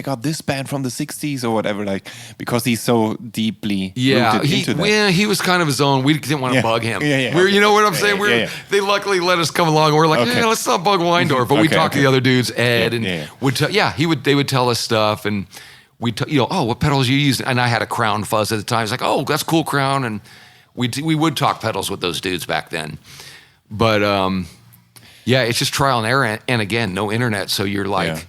out this band from the 60s or whatever, like, because he's so deeply rooted into that. Yeah, he was kind of his own. We didn't want to bug him. Yeah. You know what I'm saying? They luckily let us come along. We're like, let's not bug Weindorf. But we talked to the other dudes, Ed, and they would tell us stuff, and what pedals you use? And I had a Crown Fuzz at the time. He's like, oh, that's cool, Crown. And we would talk pedals with those dudes back then. But it's just trial and error. And again, no internet. So you're like,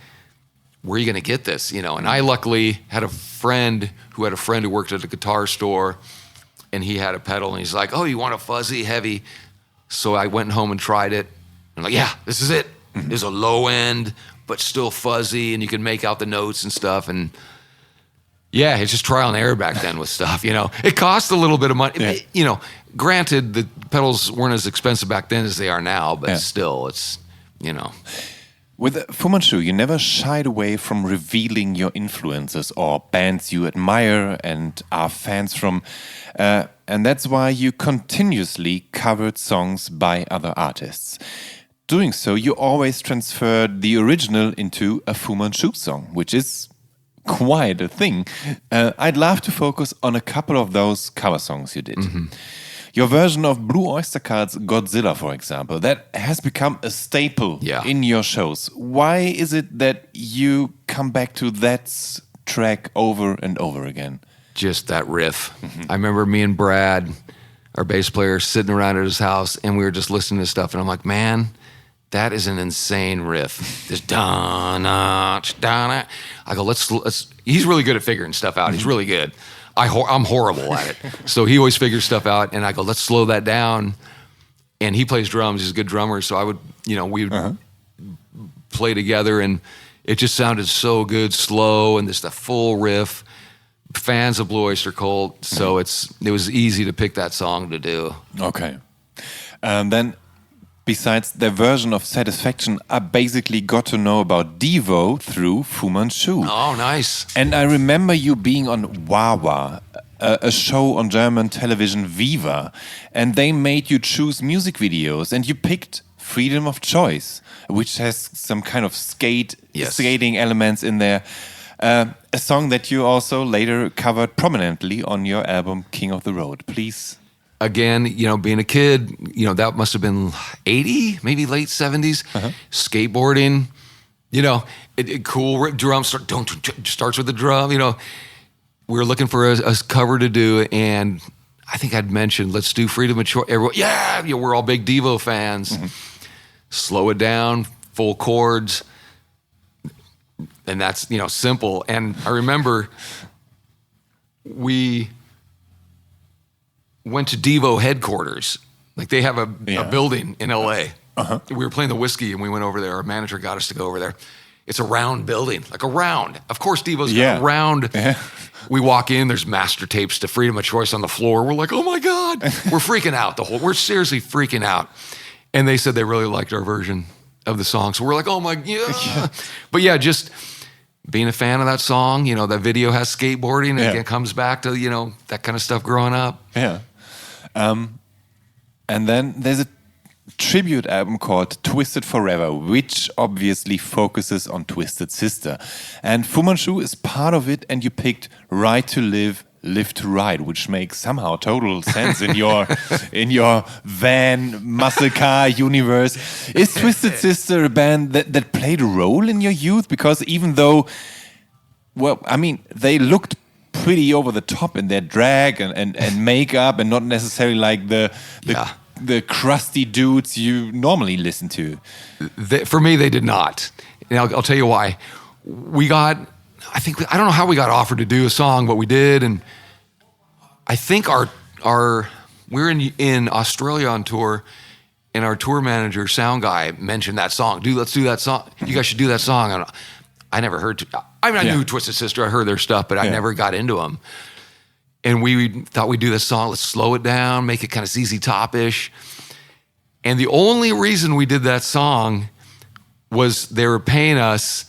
where are you going to get this? And I luckily had a friend who worked at a guitar store, and he had a pedal, and he's like, oh, you want a fuzzy, heavy? So I went home and tried it. I'm like, yeah, this is it. There's a low end, but still fuzzy, and you can make out the notes and stuff. And it's just trial and error back then with stuff, It cost a little bit of money. Granted, the pedals weren't as expensive back then as they are now, but still, it's, With Fu Manchu, you never shied away from revealing your influences or bands you admire and are fans from. And that's why you continuously covered songs by other artists. Doing so, you always transferred the original into a Fu Manchu song, which is quite a thing. I'd love to focus on a couple of those cover songs you did. Your version of Blue Oyster Cult's Godzilla, for example, that has become a staple in your shows. Why is it that you come back to that track over and over again? Just that riff. I remember me and Brad, our bass player, sitting around at his house, and we were just listening to stuff, and I'm like, man, that is an insane riff. This da-na, da-na. I go, let's. He's really good at figuring stuff out. He's really good. I'm horrible at it. So he always figures stuff out, and I go, let's slow that down. And he plays drums. He's a good drummer. So I would, we would play together, and it just sounded so good, slow, and the full riff. Fans of Blue Oyster Cult, so it was easy to pick that song to do. Okay. Then, besides their version of Satisfaction, I basically got to know about Devo through Fu Manchu. Oh, nice. And I remember you being on Wawa, a show on German television Viva, and they made you choose music videos, and you picked Freedom of Choice, which has some kind of skating elements in there. A song that you also later covered prominently on your album King of the Road. Please. Again, being a kid, that must have been 80, maybe late 70s. Skateboarding, cool drums starts with the drum. We were looking for a cover to do, and I think I'd mentioned, let's do Freedom of Choice. Everyone, we're all big Devo fans. Slow it down, full chords, and that's simple. And I remember we went to Devo headquarters. Like, they have a building in LA. We were playing the Whiskey, and we went over there. Our manager got us to go over there. It's a round building, like a round. Of course, Devo's got a round. We walk in, there's master tapes to Freedom of Choice on the floor. We're like, oh my God. We're freaking out. We're seriously freaking out. And they said they really liked our version of the song. So we're like, oh my God. But just being a fan of that song, that video has skateboarding. It comes back to, that kind of stuff growing up. And then there's a tribute album called Twisted Forever, which obviously focuses on Twisted Sister. And Fu Manchu is part of it, and you picked Right to Live, Live to Ride, which makes somehow total sense in your van muscle car universe. Is Twisted Sister a band that played a role in your youth? Because even though well, I mean, they looked pretty over the top in their drag and makeup, and not necessarily like the crusty dudes you normally listen to. For me, they did not. And I'll tell you why. I don't know how we got offered to do a song, but we did, and I think we're in Australia on tour, and our tour manager, sound guy, mentioned that song. Let's do that song. You guys should do that song. And I never heard. I knew Twisted Sister. I heard their stuff, but I never got into them. And we thought we'd do this song. Let's slow it down, make it kind of ZZ Top-ish. And the only reason we did that song was they were paying us,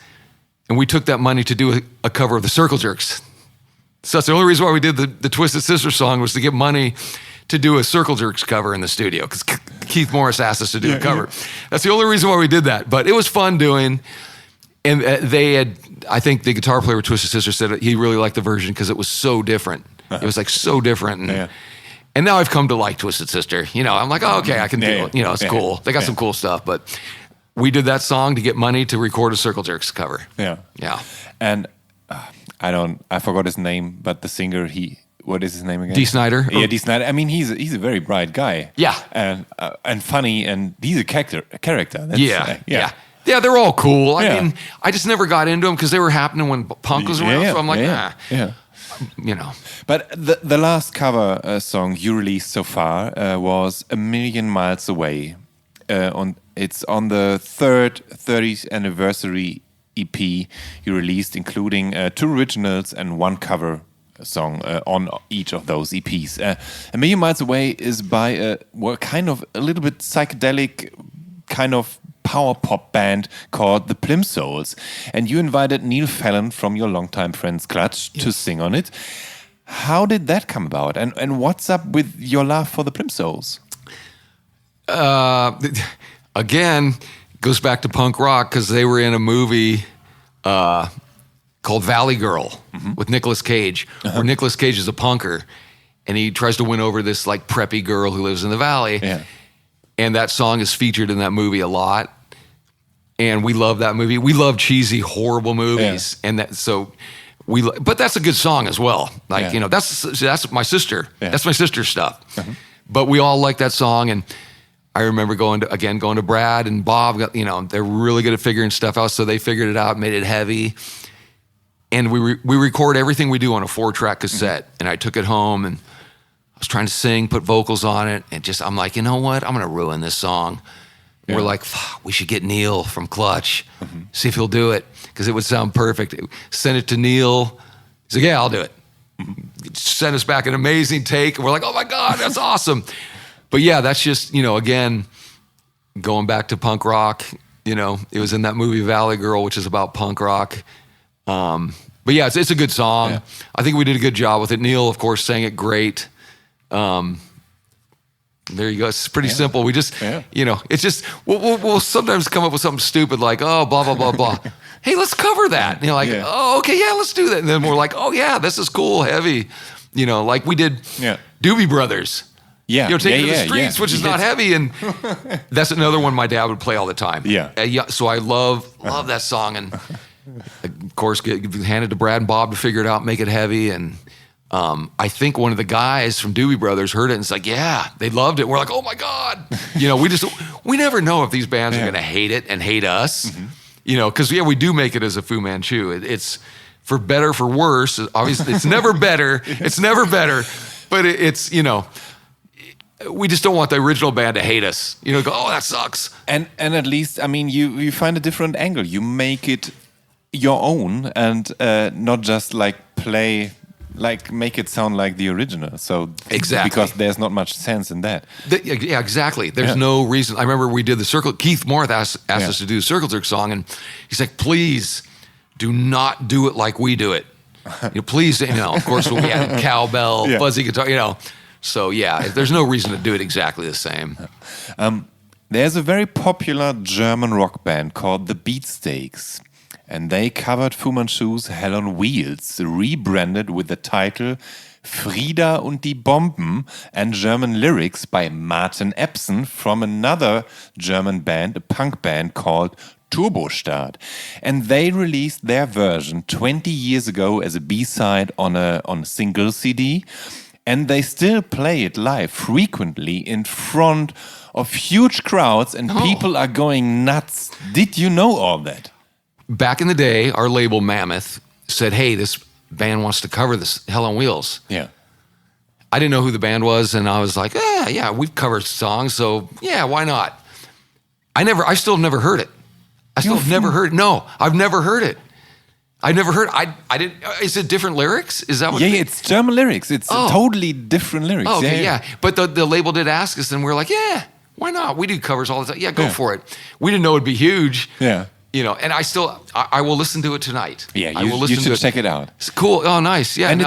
and we took that money to do a cover of the Circle Jerks. So that's the only reason why we did the Twisted Sister song, was to get money to do a Circle Jerks cover in the studio, because Keith Morris asked us to do a cover. Yeah. That's the only reason why we did that. But it was fun doing. And I think the guitar player with Twisted Sister said he really liked the version because it was so different. It was like so different. And now I've come to like Twisted Sister. I'm like, oh, okay, I can do it. It's cool. They got some cool stuff. But we did that song to get money to record a Circle Jerks cover. Yeah. And I forgot his name, but the singer, what is his name again? Dee Snider. Yeah, Dee Snider. I mean, he's a very bright guy. Yeah. And funny, and he's a character. That's, Yeah, they're all cool. I mean, I just never got into them because they were happening when punk was around. So I'm like, But the last cover song you released so far was A Million Miles Away. It's on the 30th anniversary EP you released, including 2 originals and 1 cover song on each of those EPs. A Million Miles Away is by a little bit psychedelic kind of power pop band called the Plimsouls, and you invited Neil Fallon from your longtime friends Clutch to sing on it. How did that come about, and what's up with your love for the Plimsouls? Again, goes back to punk rock, because they were in a movie called Valley Girl with Nicolas Cage, where Nicolas Cage is a punker, and he tries to win over this like preppy girl who lives in the valley. And that song is featured in that movie a lot. And we love that movie. We love cheesy, horrible movies. And but that's a good song as well. Like, that's my sister. That's my sister's stuff. But we all like that song. And I remember going to Brad and Bob, they're really good at figuring stuff out. So they figured it out, made it heavy. And we record everything we do on a 4-track cassette. And I took it home, and I was trying to sing, put vocals on it, and I'm like, you know what? I'm going to ruin this song. We're like, we should get Neil from Clutch, see if he'll do it, because it would sound perfect. Send it to Neil. He's like, yeah, I'll do it. Send us back an amazing take. And we're like, oh my God, that's awesome. But yeah, that's just, again, going back to punk rock, it was in that movie Valley Girl, which is about punk rock. But yeah, it's a good song. Yeah. I think we did a good job with it. Neil, of course, sang it great. There you go. It's pretty simple. We just, it's just, we'll sometimes come up with something stupid like, oh, blah, blah, blah, blah. Hey, let's cover that. And oh, okay, yeah, let's do that. And then we're like, oh yeah, this is cool, heavy. Like we did Doobie Brothers. Yeah. Take it to the streets, which is not heavy. And that's another one my dad would play all the time. So I love that song. And of course, hand it to Brad and Bob to figure it out, make it heavy. And I think one of the guys from Doobie Brothers heard it and it's like, yeah, they loved it. We're like, oh my God. We never know if these bands are going to hate it and hate us, because we do make it as a Fu Manchu. It's for better, for worse. Obviously, it's never better. It's never better, but it's, we just don't want the original band to hate us. Go, oh, that sucks. And at least, I mean, you find a different angle. You make it your own and not just make it sound like the original. So exactly, because there's not much sense in that. Yeah, exactly. There's no reason. I remember we did the Circle. Keith Morris asked us to do the Circle Jerk song, and he's like, "Please, do not do it like we do it. Please." Of course, we had cowbell, fuzzy guitar. So yeah, there's no reason to do it exactly the same. There's a very popular German rock band called the Beatsteaks. And they covered Fu Manchu's Hell on Wheels, rebranded with the title Frieda und die Bomben and German lyrics by Martin Epson from another German band, a punk band called Turbo Start. And they released their version 20 years ago as a B-side on a single CD. And they still play it live frequently in front of huge crowds, and people are going nuts. Did you know all that? Back in the day, our label Mammoth said, hey, this band wants to cover this Hell on Wheels. Yeah. I didn't know who the band was, and I was like, yeah, we've covered songs, so yeah, why not? I still have never heard it. Never heard it. No, I've never heard it. I never heard. I didn't. Is it different lyrics? Is that what? Yeah, it's German lyrics. It's totally different lyrics. Oh, okay, yeah. But the label did ask us, and we were like, yeah, why not? We do covers all the time. Yeah, go for it. We didn't know it'd be huge. Yeah. You know, and I will listen to it tonight. Yeah, you should check it out. It's cool. Oh, nice. Yeah, and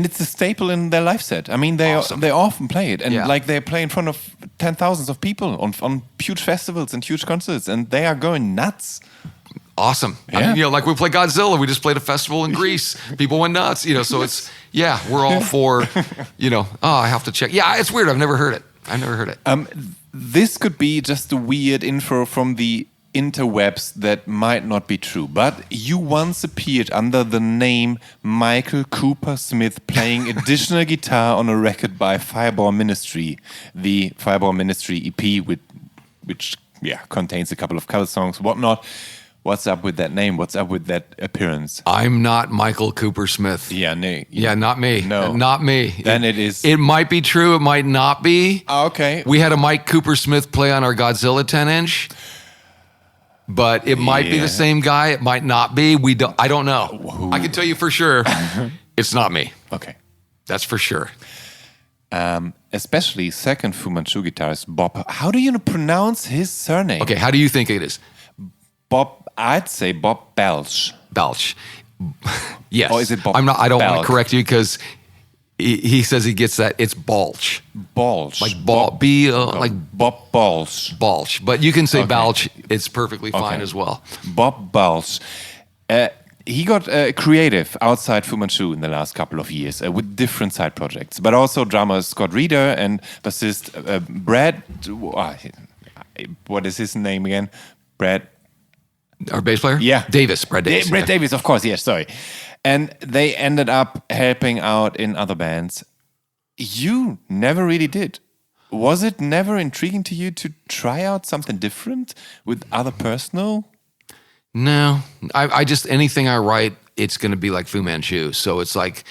it's a staple in their live set. I mean, they often play it, and like they play in front of 10,000s of people on huge festivals and huge concerts, and they are going nuts. Awesome. Yeah. I mean, you know, like we play Godzilla. We just played a festival in Greece. People went nuts. You know, so it's we're all for. You know, I have to check. Yeah, it's weird. I've never heard it. This could be just a weird info from the interwebs that might not be true, but you once appeared under the name Michael Cooper Smith playing additional guitar on a record by Fireball Ministry, the Fireball Ministry EP, which contains a couple of cover songs, whatnot. What's up with that name? What's up with that appearance? I'm not Michael Cooper Smith. Yeah, no. Yeah, not me. No. Not me. Then it is. It might be true. It might not be. Okay. We had a Mike Cooper Smith play on our Godzilla 10-inch. But it might be the same guy. It might not be. I don't know. Whoa. I can tell you for sure it's not me. Okay. That's for sure. Especially second Fu Manchu guitarist Bob. How do you pronounce his surname? Okay, how do you think it is? Bob, I'd say Bob Belch. Belch. Yes. Or is it Bob I don't want Belch? to correct you because he says he gets that. It's Balch. Balch. Like like Bob Balch. Balch. But you can say Balch. It's perfectly fine as well. Bob Balch. He got creative outside Fu Manchu in the last couple of years with different side projects, but also drummer Scott Reeder and bassist Brad. What is his name again? Brad. Our bass player? Yeah. Davis. Brad Davis. Brad Davis, of course. Yes, sorry. And they ended up helping out in other bands. You never really did. Was it never intriguing to you to try out something different with other personal? No. I just, anything I write, it's going to be like Fu Manchu. So it's like,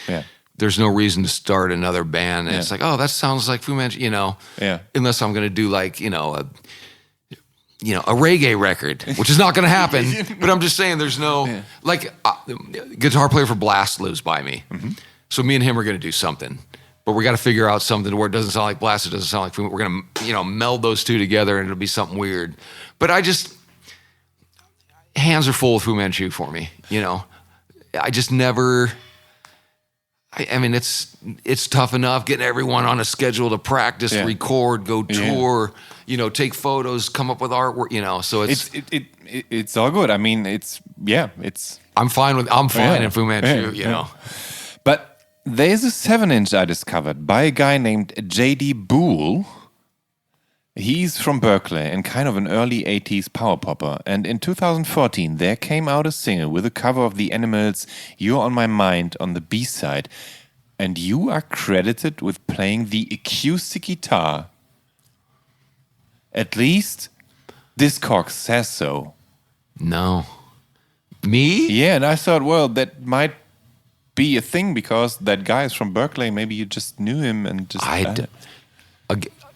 there's no reason to start another band. And it's like, that sounds like Fu Manchu, you know. Yeah. Unless I'm going to do like, a reggae record, which is not going to happen. But I'm just saying there's no, guitar player for Blast lives by me. Mm-hmm. So me and him are going to do something. But we got to figure out something where it doesn't sound like Blast, it doesn't sound like Fu. We're going to, meld those two together and it'll be something weird. But hands are full of Fu Manchu for me, I just never... I mean, it's tough enough getting everyone on a schedule to practice, record, go tour, take photos, come up with artwork, So it's all good. I mean, I'm fine in Fu Manchu, But there's a 7-inch I discovered by a guy named J.D. Boole. He's from Berkeley and kind of an early 80s power popper. And in 2014, there came out a single with a cover of The Animals' You're on My Mind on the B-side. And you are credited with playing the acoustic guitar. At least Discogs says so. No. Me? Yeah, and I thought, well, that might be a thing because that guy is from Berkeley. Maybe you just knew him and just...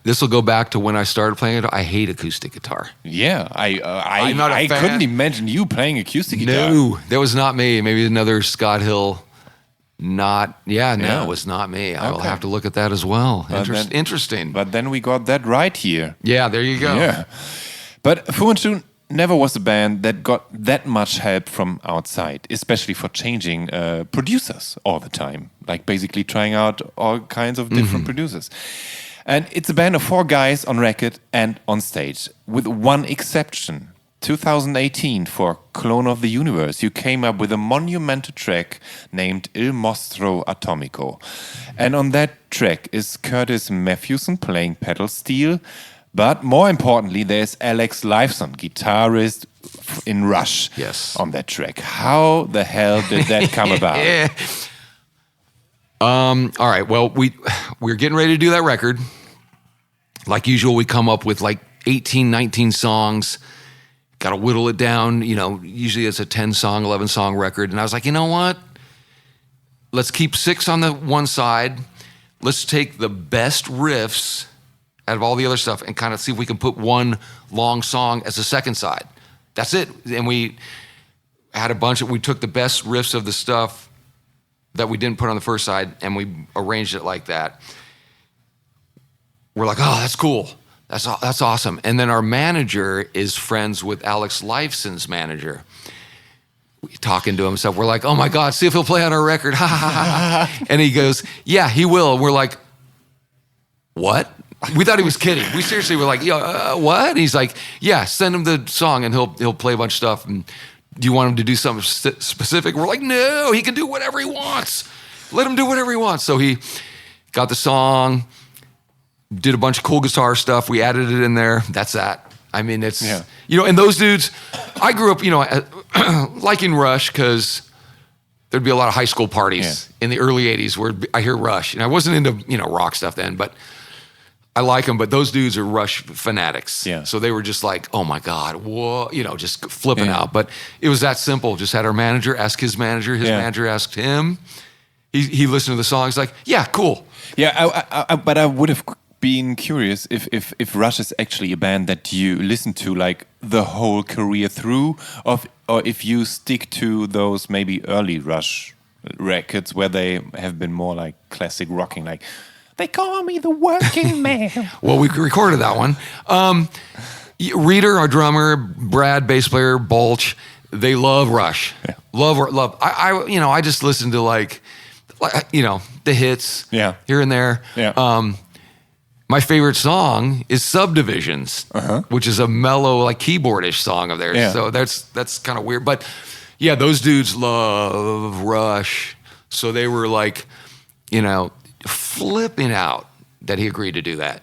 This will go back to when I started playing it. I hate acoustic guitar. Yeah, I'm not a fan. couldn't imagine you playing acoustic guitar. No, that was not me. Maybe another Scott Hill. No, it was not me. I will have to look at that as well. Interesting. But then we got that right here. Yeah, there you go. Yeah. But Fu Manchu never was a band that got that much help from outside, especially for changing producers all the time. Like basically trying out all kinds of different producers. And it's a band of 4 guys on record and on stage, with one exception. 2018, for Clone of the Universe, you came up with a monumental track named Il Mostro Atomico. And on that track is Curtis Matthewson playing pedal steel, But more importantly, there's Alex Lifeson, guitarist in Rush, on that track. How the hell did that come about? All right. Well, we're getting ready to do that record. Like usual, we come up with like 18, 19 songs. Got to whittle it down. Usually it's a 10-song, 11-song record. And I was like, you know what? Let's keep 6 on the one side. Let's take the best riffs out of all the other stuff and kind of see if we can put one long song as a second side. That's it. And we had we took the best riffs of the stuff that we didn't put on the first side and we arranged it like that. We're like, oh, that's cool. That's awesome. And then our manager is friends with Alex Lifeson's manager. We talking to him and stuff. We're like, oh my God, see if he'll play on our record. And he goes, yeah, he will. And we're like, what? We thought he was kidding. We seriously were like, what? And he's like, yeah, send him the song and he'll play a bunch of stuff. And do you want him to do something specific? We're like, no, he can do whatever he wants. Let him do whatever he wants. So he got the song, did a bunch of cool guitar stuff. We added it in there. That's that. I mean, it's, and those dudes, I grew up, liking Rush because there'd be a lot of high school parties in the early 80s where I hear Rush. And I wasn't into, rock stuff then, but I like them. But those dudes are Rush fanatics. Yeah. So they were just like, oh my God, whoa, just flipping out. But it was that simple. Just had our manager ask his manager. His manager asked him. He listened to the song. He's like, yeah, cool. Yeah, but I would have been curious if Rush is actually a band that you listen to like the whole career through, or if you stick to those maybe early Rush records where they have been more like classic rocking, like they call me the working man. Well, we recorded that one. Reader, our drummer, Brad, bass player, Balch, they love Rush. Yeah. Love. I just listen to like the hits here and there. Yeah. My favorite song is Subdivisions, which is a mellow, like keyboardish song of theirs. Yeah. So that's kind of weird. But yeah, those dudes love Rush. So they were like, flipping out that he agreed to do that.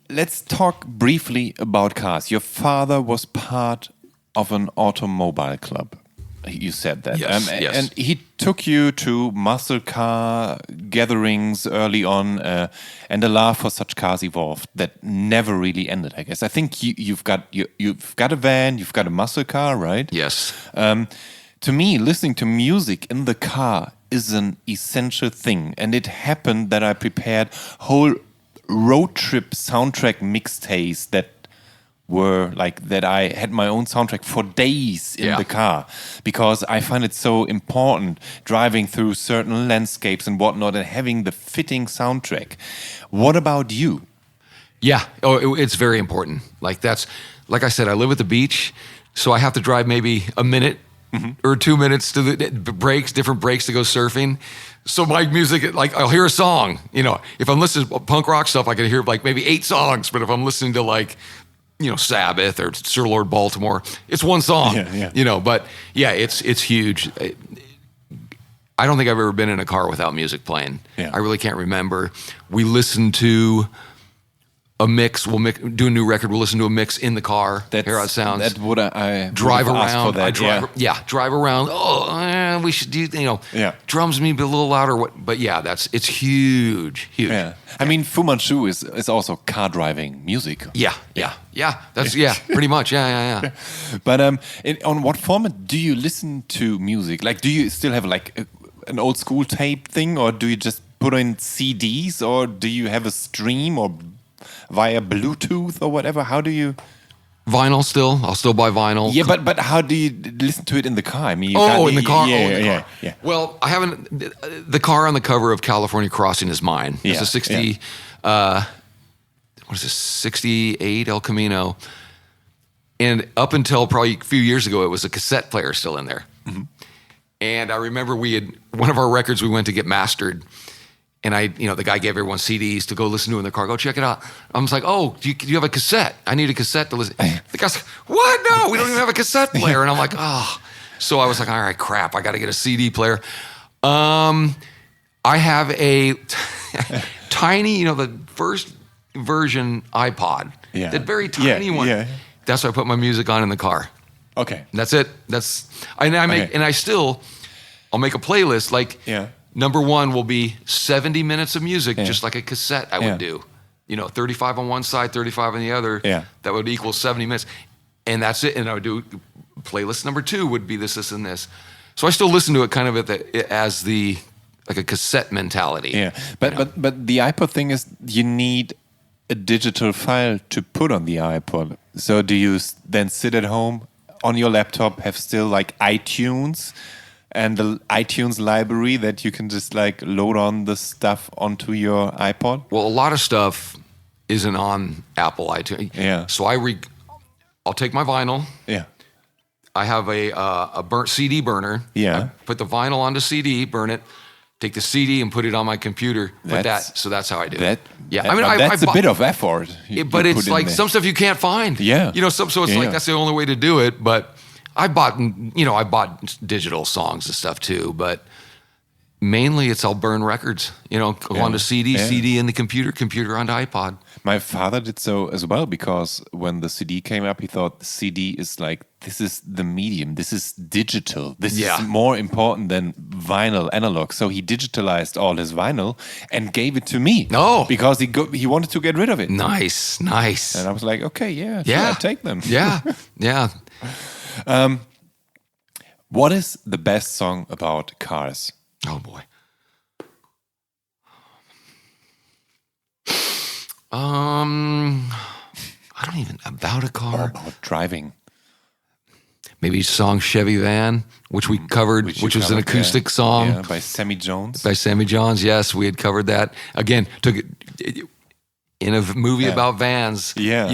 Let's talk briefly about cars. Your father was part of an automobile club. You said that. Yes, And he took you to muscle car gatherings early on, and the love for such cars evolved that never really ended, I guess. I think you've got a van, you've got a muscle car, right? Yes. To me, listening to music in the car is an essential thing. And it happened that I prepared whole road trip soundtrack mixtapes that were like that. I had my own soundtrack for days in the car because I find it so important driving through certain landscapes and whatnot and having the fitting soundtrack. What about you? Yeah, it's very important. Like I said, I live at the beach, so I have to drive maybe a minute or 2 minutes to the different breaks to go surfing. So my music, like I'll hear a song, if I'm listening to punk rock stuff, I can hear like maybe 8 songs, but if I'm listening to like, Sabbath or Sir Lord Baltimore, it's one song, but yeah, it's huge. I don't think I've ever been in a car without music playing. Yeah. I really can't remember. We listen to a mix. We'll do a new record. We'll listen to a mix in the car. Hear how it sounds. That's what I drive around. For that. Drive around. Oh, we should do. Drums need to be a little louder. But yeah, it's huge. Yeah. I mean, Fu Manchu is also car driving music. Yeah. That's pretty much. Yeah. But on what format do you listen to music? Like, do you still have like an old school tape thing, or do you just put in CDs, or do you have a stream or via Bluetooth or whatever? How do you? Vinyl still. I'll still buy vinyl. Yeah, but how do you listen to it in the car? I mean, in the car. Yeah. Well, I haven't. The car on the cover of California Crossing is mine. It's a 60. What is this? 68 El Camino. And up until probably a few years ago, it was a cassette player still in there. Mm-hmm. And I remember we had one of our records we went to get mastered. And the guy gave everyone CDs to go listen to in the car. Go check it out. I was like, oh, do you have a cassette? I need a cassette to listen. The guy's like, what? No, we don't even have a cassette player. And I'm like, oh. So I was like, all right, crap. I got to get a CD player. I have a tiny, the first version iPod. Yeah. That very tiny one. Yeah. That's what I put my music on in the car. Okay. That's it. I'll make a playlist. Like number one will be 70 minutes of music, just like a cassette I would do. 35 on one side, 35 on the other. Yeah. That would equal 70 minutes. And that's it. And I would do playlist number two would be this, and this. So I still listen to it kind of as like a cassette mentality. Yeah. But the iPod thing is you need a digital file to put on the iPod. So do you then sit at home on your laptop, have still like iTunes and the iTunes library that you can just like load on the stuff onto your iPod? Well, a lot of stuff isn't on Apple iTunes. Yeah. So I'll take my vinyl. Yeah. I have a burnt CD burner. Yeah. I put the vinyl onto CD, burn it, take the CD and put it on my computer. So that's how I do it. Yeah. That's a bit of effort. But it's like some stuff you can't find. Yeah. So it's like that's the only way to do it. But I bought digital songs and stuff too. But mainly I'll burn records, onto CD in the computer onto iPod. My father did so as well, because when the CD came up, he thought the CD is like, this is the medium, this is digital, this is more important than vinyl analog. So he digitalized all his vinyl and gave it to me. No. Because he wanted to get rid of it. Nice. And I was like, okay, sure, I'll take them. Yeah. What is the best song about cars? Oh boy. I don't even about a car. Or about driving. Maybe song Chevy Van, which we covered, which was an acoustic song by Sammy Jones. Yes, we had covered that. Again, took it in a movie about vans. Yeah.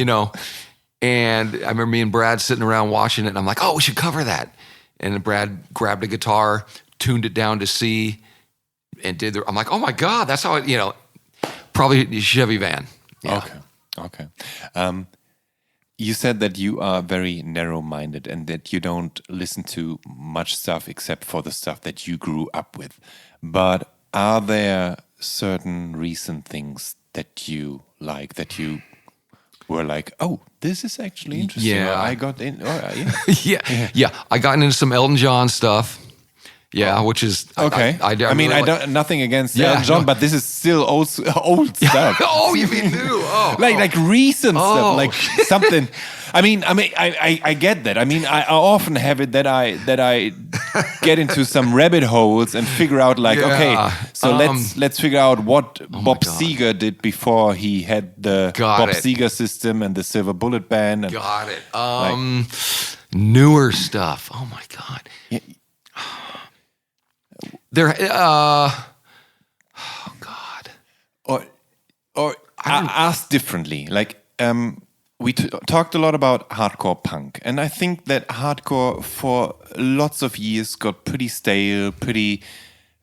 And I remember me and Brad sitting around watching it, and I'm like, oh, we should cover that. And then Brad grabbed a guitar, tuned it down to C, and I'm like, oh my God, that's how it, probably Chevy Van. Yeah. Okay. You said that you are very narrow-minded and that you don't listen to much stuff except for the stuff that you grew up with. But are there certain recent things that you like, that you were like, oh, this is actually interesting? Yeah. I got in. Yeah. I got into some Elton John stuff. Yeah, which is okay. I don't nothing against Elton John, but this is still old stuff. Oh, you mean new? Oh, like recent stuff, like something. I get that. I often have it that I get into some rabbit holes and figure out let's figure out what Bob Seger did before he had the Seger system and the Silver Bullet Band. And got it. Newer stuff. Oh my God. Yeah. There, oh God. Or asked differently, like we talked a lot about hardcore punk, and I think that hardcore for lots of years got pretty stale,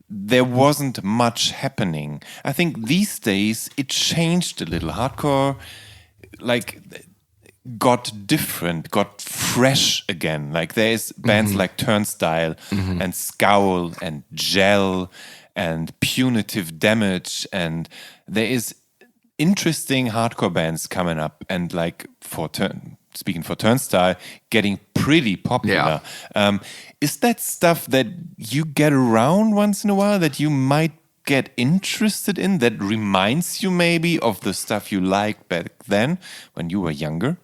there wasn't much happening. I think these days it changed a little. Hardcore, got different, got fresh again. Like there's bands like Turnstile and Scowl and Gel and Punitive Damage, and there is interesting hardcore bands coming up, and speaking for Turnstile, getting pretty popular. Is that stuff that you get around once in a while, that you might get interested in, that reminds you maybe of the stuff you liked back then when you were younger?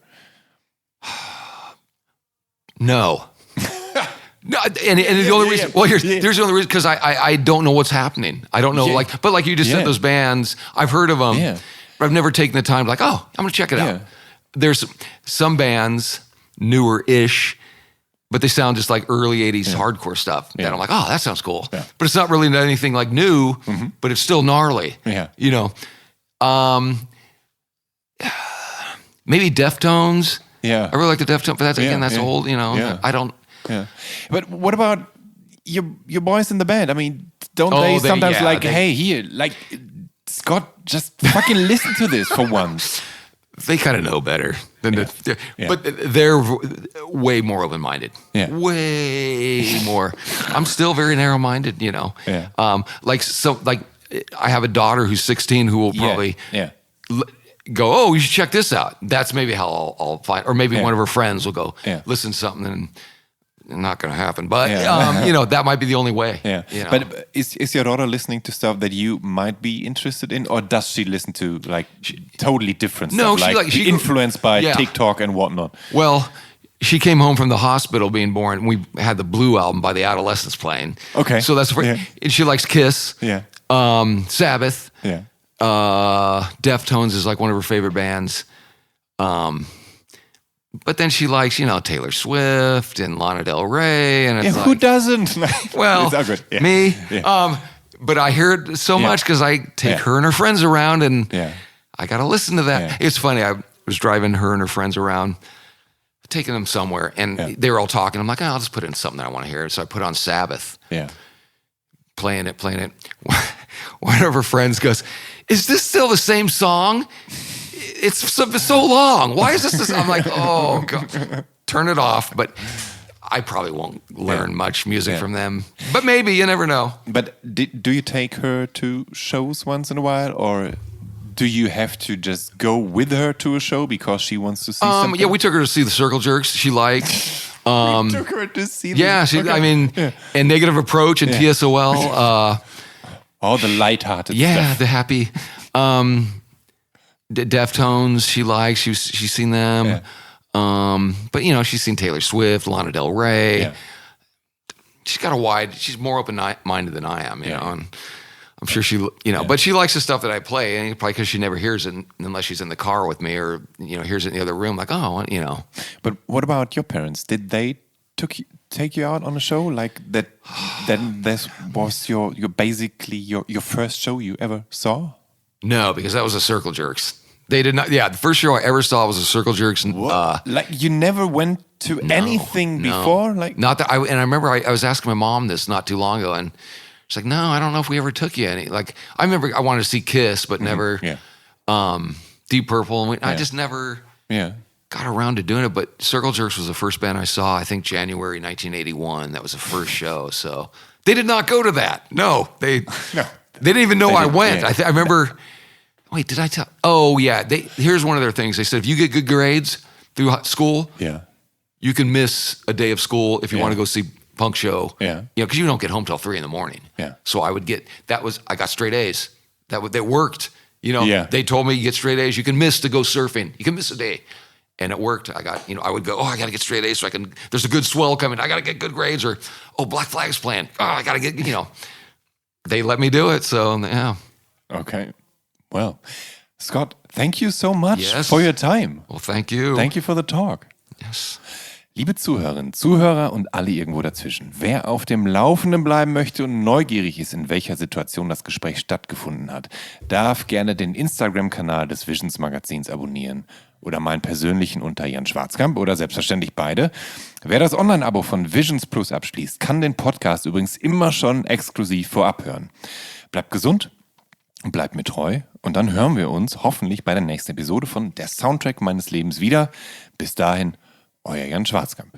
No. No, and the only reason, here's the only reason, because I don't know what's happening. I don't know, but like you just said, those bands, I've heard of them, but I've never taken the time I'm going to check it out. There's some bands, newer-ish, but they sound just like early 80s hardcore stuff. That I'm like, oh, that sounds cool. Yeah. But it's not really anything like new, but it's still gnarly. Yeah. Maybe Deftones. Yeah. I really like the Deftones, but that's old, I don't. Yeah. But what about your boys in the band? Don't they sometimes hey, here, Scott, just fucking listen to this for once. They kind of know better than but they're way more open-minded. Yeah. Way more. I'm still very narrow-minded, Yeah. I have a daughter who's 16 who will probably go, oh, you should check this out. That's maybe how I'll find, or maybe one of her friends will go, listen to something, and not going to happen. But, that might be the only way. Yeah. But is your daughter listening to stuff that you might be interested in, or does she listen to totally different stuff? She influenced by TikTok and whatnot? Well, she came home from the hospital being born. We had the Blue album by the Adolescents playing. Okay. So that's and she likes Kiss. Yeah. Sabbath. Yeah. Deftones is like one of her favorite bands. But then she likes, Taylor Swift and Lana Del Rey, and it's who doesn't? Well, it's good. Yeah. Me. Yeah. But I hear it so much because I take her and her friends around, and I got to listen to that. Yeah. It's funny. I was driving her and her friends around, taking them somewhere, and they were all talking. I'm like, I'll just put in something that I want to hear. So I put on Sabbath. Yeah. Playing it. One of her friends goes, is this still the same song? It's so long. Why is this? I'm like, oh, God. Turn it off. But I probably won't learn much music from them. But maybe, you never know. But do you take her to shows once in a while, or do you have to just go with her to a show because she wants to see something? Yeah, we took her to see the Circle Jerks. She liked. We took her to see them. Yeah, and Negative Approach and TSOL. All the lighthearted stuff. Yeah, the happy. Deftones, she likes. She's seen them. Yeah. But, she's seen Taylor Swift, Lana Del Rey. Yeah. She's more open-minded than I am, know, and I'm sure she, but she likes the stuff that I play, and probably because she never hears it unless she's in the car with me or, hears it in the other room, like, oh, But what about your parents? Did they take you out on a show like that? Then this was your basically your first show you ever saw? No, because that was the Circle Jerks. They did not. Yeah, the first show I ever saw was the Circle Jerks. Like you never went to anything before? Like not that. I remember I was asking my mom this not too long ago, and she's like, "No, I don't know if we ever took you any." Like I remember I wanted to see Kiss, but never. Deep Purple, and I just never. Got around to doing it, but Circle Jerks was the first band I saw, I think January 1981. That was the first show. So they did not go to that. No, they didn't even know I went. I remember, wait, did I tell? Oh yeah. Here's one of their things. They said, if you get good grades through school, you can miss a day of school if you want to go see punk show. Yeah. Cause you don't get home till 3 a.m. Yeah. So I got straight A's. That worked. They told me you get straight A's, you can miss to go surfing. You can miss a day. And it worked. I got, I would go, I got to get straight A's so I can, there's a good swell coming. I got to get good grades, or, Black Flag's playing. I got to get, they let me do it. So, yeah. Okay. Well, Scott, thank you so much for your time. Well, thank you. Thank you for the talk. Yes. Liebe Zuhörerinnen, Zuhörer und alle irgendwo dazwischen. Wer auf dem Laufenden bleiben möchte und neugierig ist, in welcher Situation das Gespräch stattgefunden hat, darf gerne den Instagram-Kanal des Visions Magazins abonnieren. Oder meinen persönlichen unter Jan Schwarzkamps oder selbstverständlich beide. Wer das Online-Abo von Visions Plus abschließt, kann den Podcast übrigens immer schon exklusiv vorab hören. Bleibt gesund und bleibt mir treu. Und dann hören wir uns hoffentlich bei der nächsten Episode von Der Soundtrack meines Lebens wieder. Bis dahin, euer Jan Schwarzkamps.